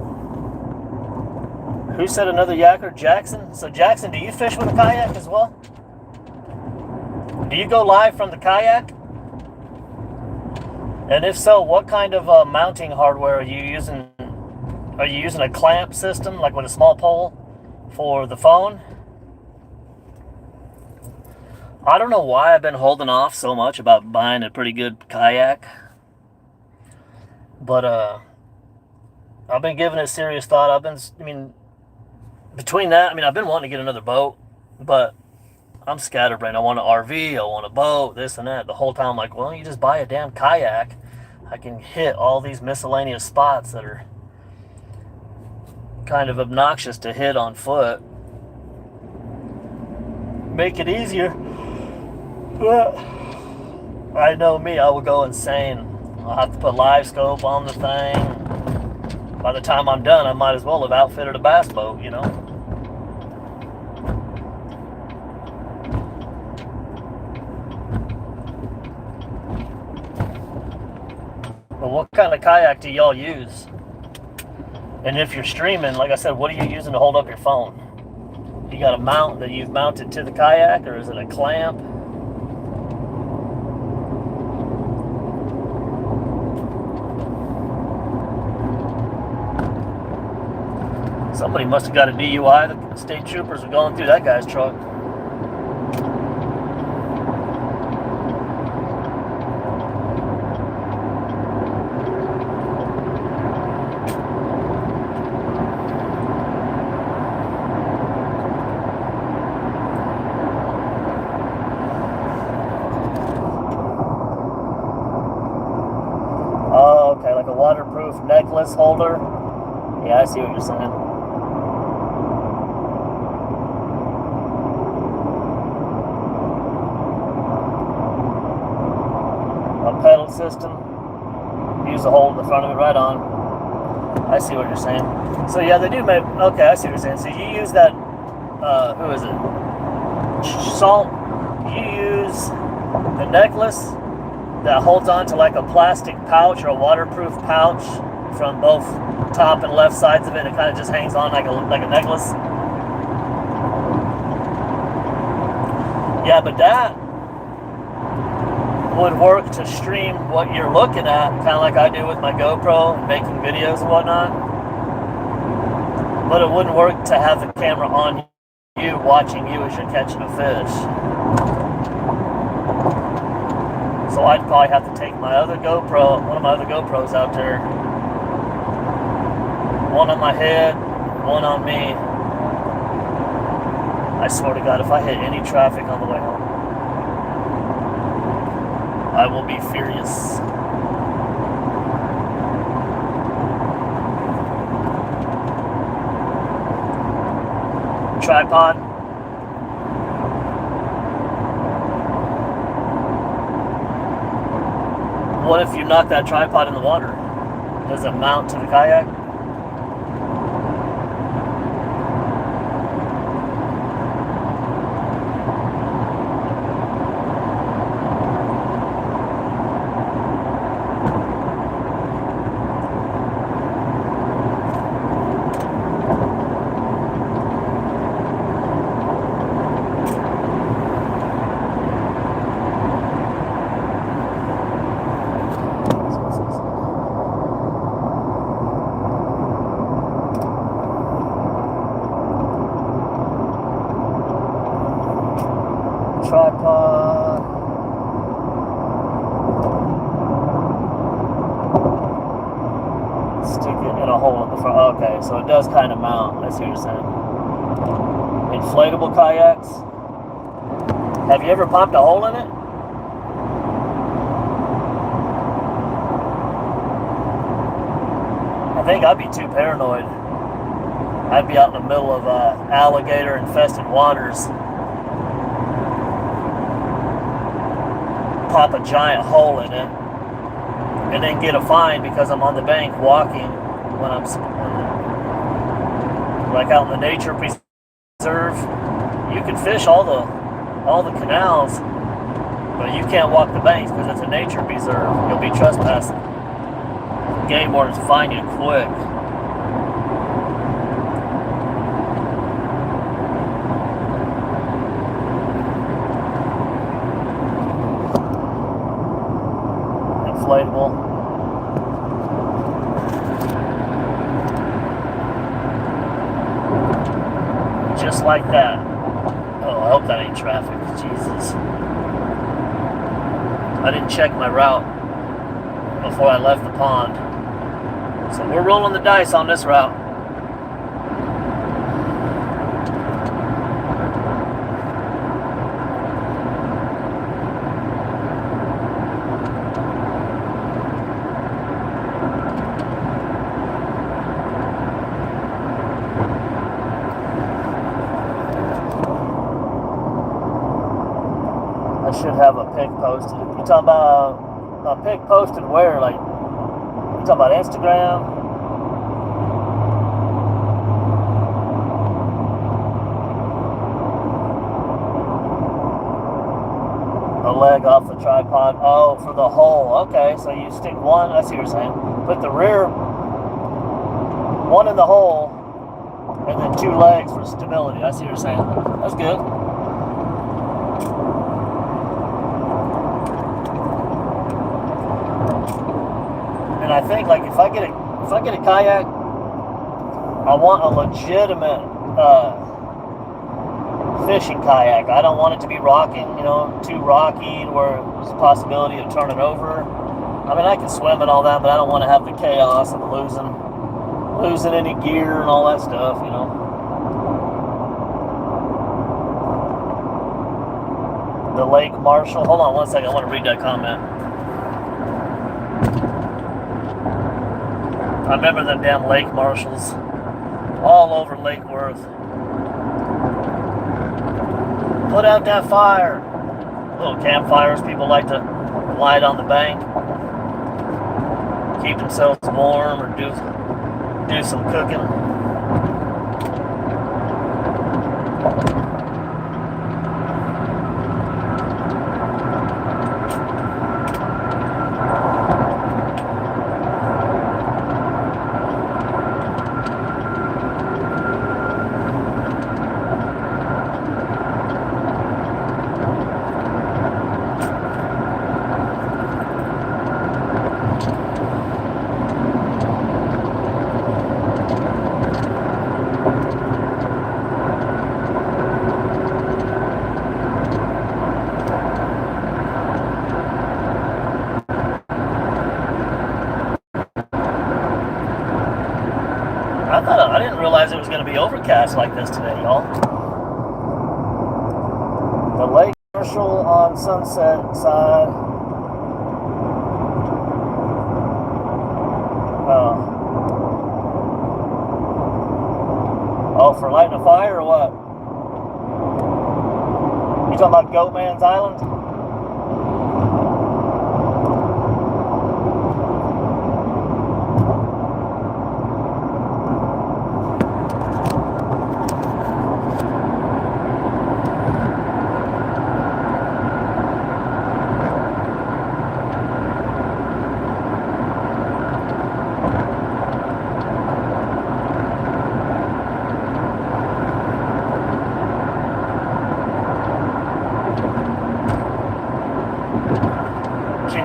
Who said another yacker? Jackson? So Jackson, do you fish with a kayak as well? Do you go live from the kayak? And if so, what kind of mounting hardware are you using? Are you using a clamp system, like with a small pole, for the phone? I don't know why I've been holding off so much about buying a pretty good kayak. But I've been giving it serious thought. Between that, I've been wanting to get another boat. But I'm scatterbrained. I want an RV, I want a boat, this and that. The whole time I'm like, well, you just buy a damn kayak. I can hit all these miscellaneous spots that are kind of obnoxious to hit on foot. Make it easier. But I know me, I will go insane. I'll have to put live scope on the thing. By the time I'm done, I might as well have outfitted a bass boat, you know? But what kind of kayak do y'all use? And if you're streaming, like I said, what are you using to hold up your phone? You got a mount that you've mounted to the kayak, or is it a clamp? Somebody must have got a DUI. The state troopers are going through that guy's truck. Oh, okay, like a waterproof necklace holder. Yeah, I see what you're saying. Pedal system. Use the hole in the front of it right on. I see what you're saying. So yeah, they do make. Okay, I see what you're saying. So you use that. Who is it? Salt. You use the necklace that holds on to like a plastic pouch or a waterproof pouch from both top and left sides of it. It kind of just hangs on like a necklace. Yeah, but that would work to stream what you're looking at, kind of like I do with my GoPro and making videos and whatnot. But it wouldn't work to have the camera on you, watching you as you're catching a fish. So I'd probably have to take my other GoPro, one of my other GoPros out there. One on my head, one on me. I swear to God, if I hit any traffic on the way home, I will be furious. Tripod. What if you knock that tripod in the water? Does it mount to the kayak? Tripod. Stick it in a hole in the front. Okay, so it does kind of mount. I see what you're saying. Inflatable kayaks. Have you ever popped a hole in it? I think I'd be too paranoid. I'd be out in the middle of alligator-infested waters. Pop a giant hole in it, and then get a fine because I'm on the bank walking when I'm like out in the nature preserve. You can fish all the canals, but you can't walk the banks because it's a nature preserve. You'll be trespassing. Game wardens find you quick. Inflatable. Just like that. Oh, I hope that ain't traffic. Jesus. I didn't check my route before I left the pond. So we're rolling the dice on this route. posted. You talking about a pic posted where? Like, you talking about Instagram? A leg off the tripod. Oh, for the hole. Okay, so you stick one. I see what you're saying. Put the rear one in the hole, and then 2 legs for stability. I see what you're saying. That's good. And I think, like, if I get a kayak, I want a legitimate fishing kayak. I don't want it to be rocking, too rocky where there's a possibility of turning over. I mean, I can swim and all that, but I don't want to have the chaos of losing any gear and all that stuff, The Lake Marshall. Hold on one second. I want to read that comment. I remember them damn Lake Marshalls all over Lake Worth. Put out that fire. Little campfires people like to light on the bank, keep themselves warm, or do some cooking. I didn't realize it was going to be overcast like this today, y'all. The Lake Marshall on Sunset side. Oh, for lighting a fire or what? You talking about Goatman's Island?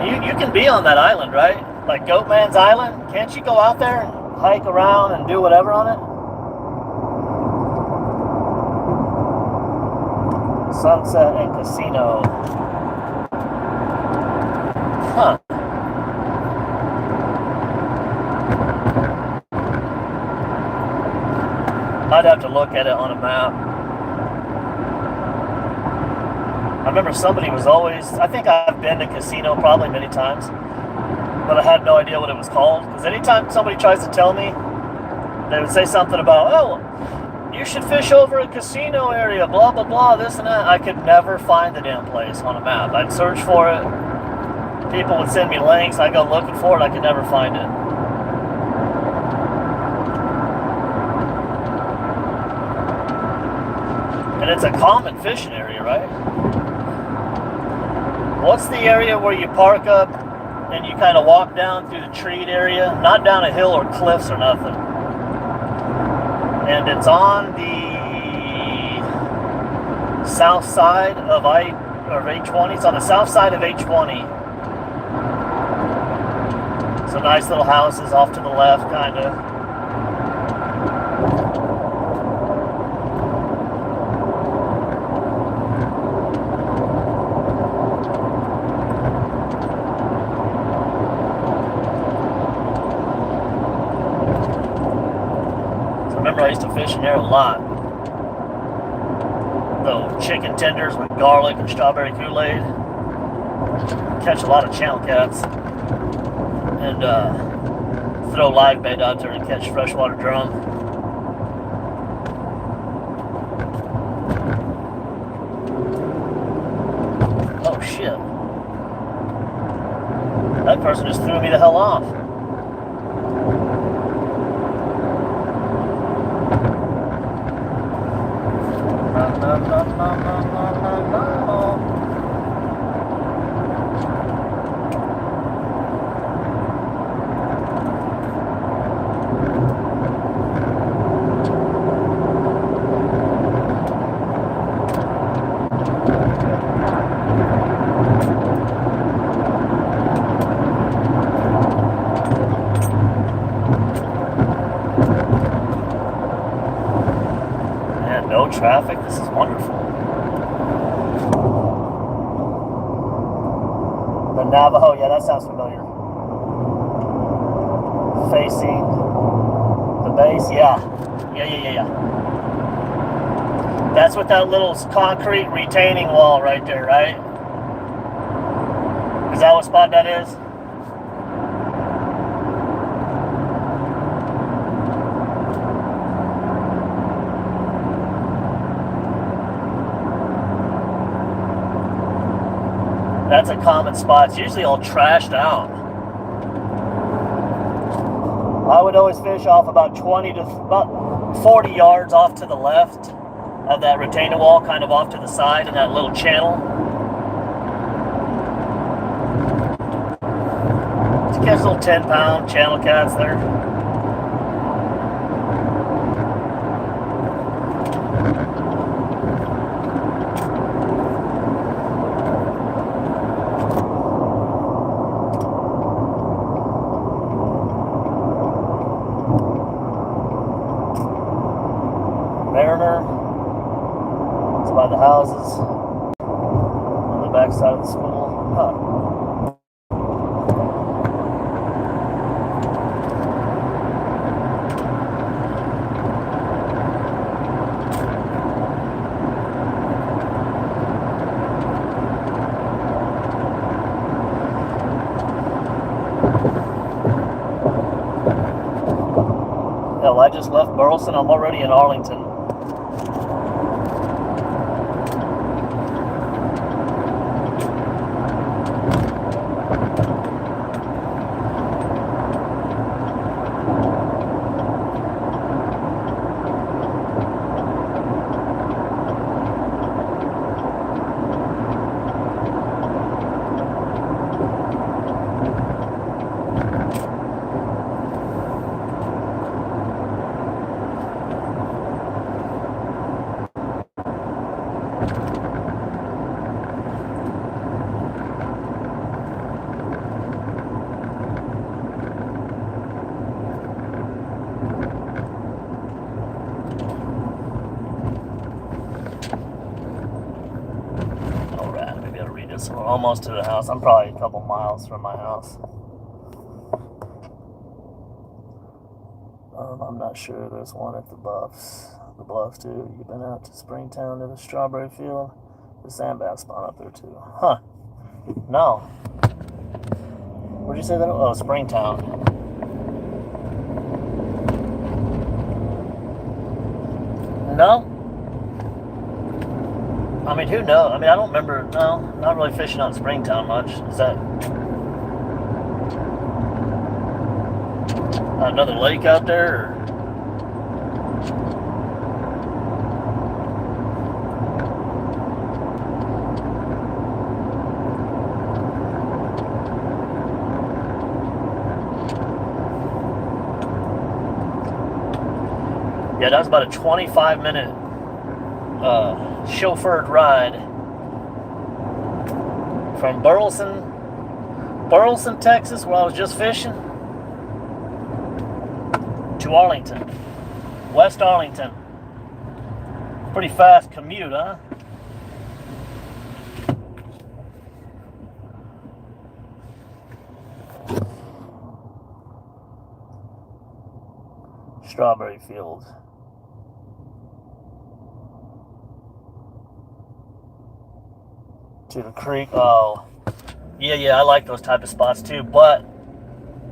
You can be on that island, right? Like Goatman's Island. Can't you go out there and hike around and do whatever on it? Sunset and Casino. Huh. I'd have to look at it on a map. I remember somebody was always, I think I've been to Casino probably many times, but I had no idea what it was called. Because anytime somebody tries to tell me, they would say something about, oh, you should fish over at Casino area, blah, blah, blah, this and that. I could never find the damn place on a map. I'd search for it. People would send me links. I'd go looking for it. I could never find it. And it's a common fishing area, right? What's the area where you park up and you kind of walk down through the treed area? Not down a hill or cliffs or nothing. And it's on the south side of H20. It's on the south side of H20. Some nice little houses off to the left, kind of. I used to fish in there a lot. The chicken tenders with garlic and strawberry Kool-Aid. Catch a lot of channel cats. And throw live bait out there and catch freshwater drum. Oh shit. that person just threw me the hell off. No. No traffic. This is wonderful. The Navajo, yeah, that sounds familiar. Facing the base, yeah. That's with that little concrete retaining wall right there, right? Is that what spot that is? That's a common spot. It's usually all trashed out. I would always fish off about 20 to about 40 yards off to the left of that retaining wall, kind of off to the side in that little channel. To catch little 10-pound channel cats there. It's by the houses on the back side of the school. Huh. Hell, I just left Burleson. I'm already in Arlington. So we're almost to the house. I'm probably a couple miles from my house. I'm not sure. There's one at the Bluffs too. You've been out to Springtown to the strawberry field. The sand bass spawn up there too. Huh? No. Where'd you say that? Oh, Springtown. No. I mean, who knows? I mean, I don't remember. No, not really fishing on Springtown much. Is that another lake out there? Or? Yeah, that was about a 25-minute chauffeured ride from Burleson, Texas, where I was just fishing, to Arlington, West Arlington. Pretty fast commute, huh? Strawberry field. To the creek. Oh, yeah, I like those type of spots too, but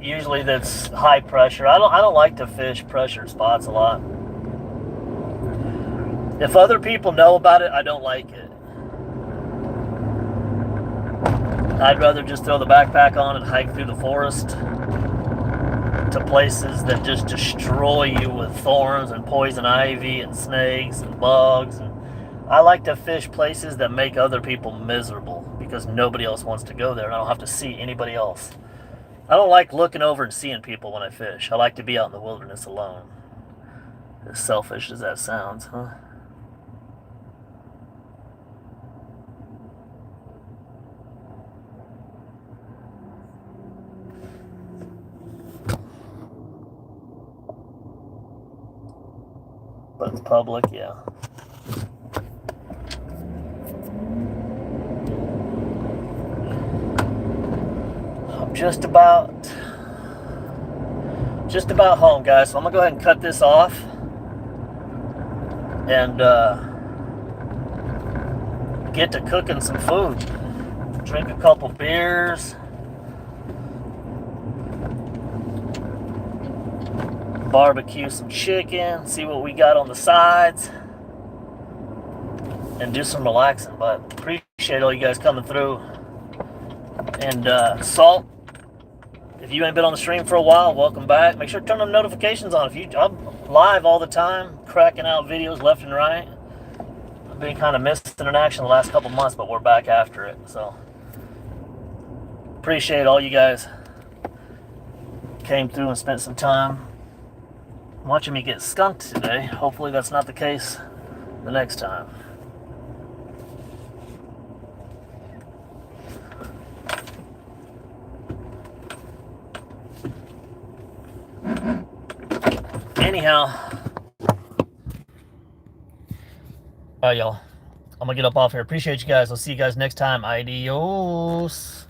usually that's high pressure. I don't like to fish pressure spots a lot. If other people know about it, I don't like it. I'd rather just throw the backpack on and hike through the forest to places that just destroy you with thorns and poison ivy and snakes and bugs. And I like to fish places that make other people miserable because nobody else wants to go there and I don't have to see anybody else. I don't like looking over and seeing people when I fish. I like to be out in the wilderness alone. As selfish as that sounds, huh? But it's public, yeah. I'm just about home, guys. So I'm gonna go ahead and cut this off and get to cooking some food. Drink a couple beers. Barbecue some chicken, see what we got on the sides, and do some relaxing. But appreciate all you guys coming through. And Salt, if you ain't been on the stream for a while, welcome back. Make sure to turn them notifications on. I'm live all the time, cracking out videos left and right. I've been kind of missing in action the last couple months, but we're back after it. So appreciate all you guys came through and spent some time watching me get skunked today. Hopefully that's not the case the next time. Anyhow, all right, y'all. I'm gonna get up off here. Appreciate you guys. I'll see you guys next time. Adios.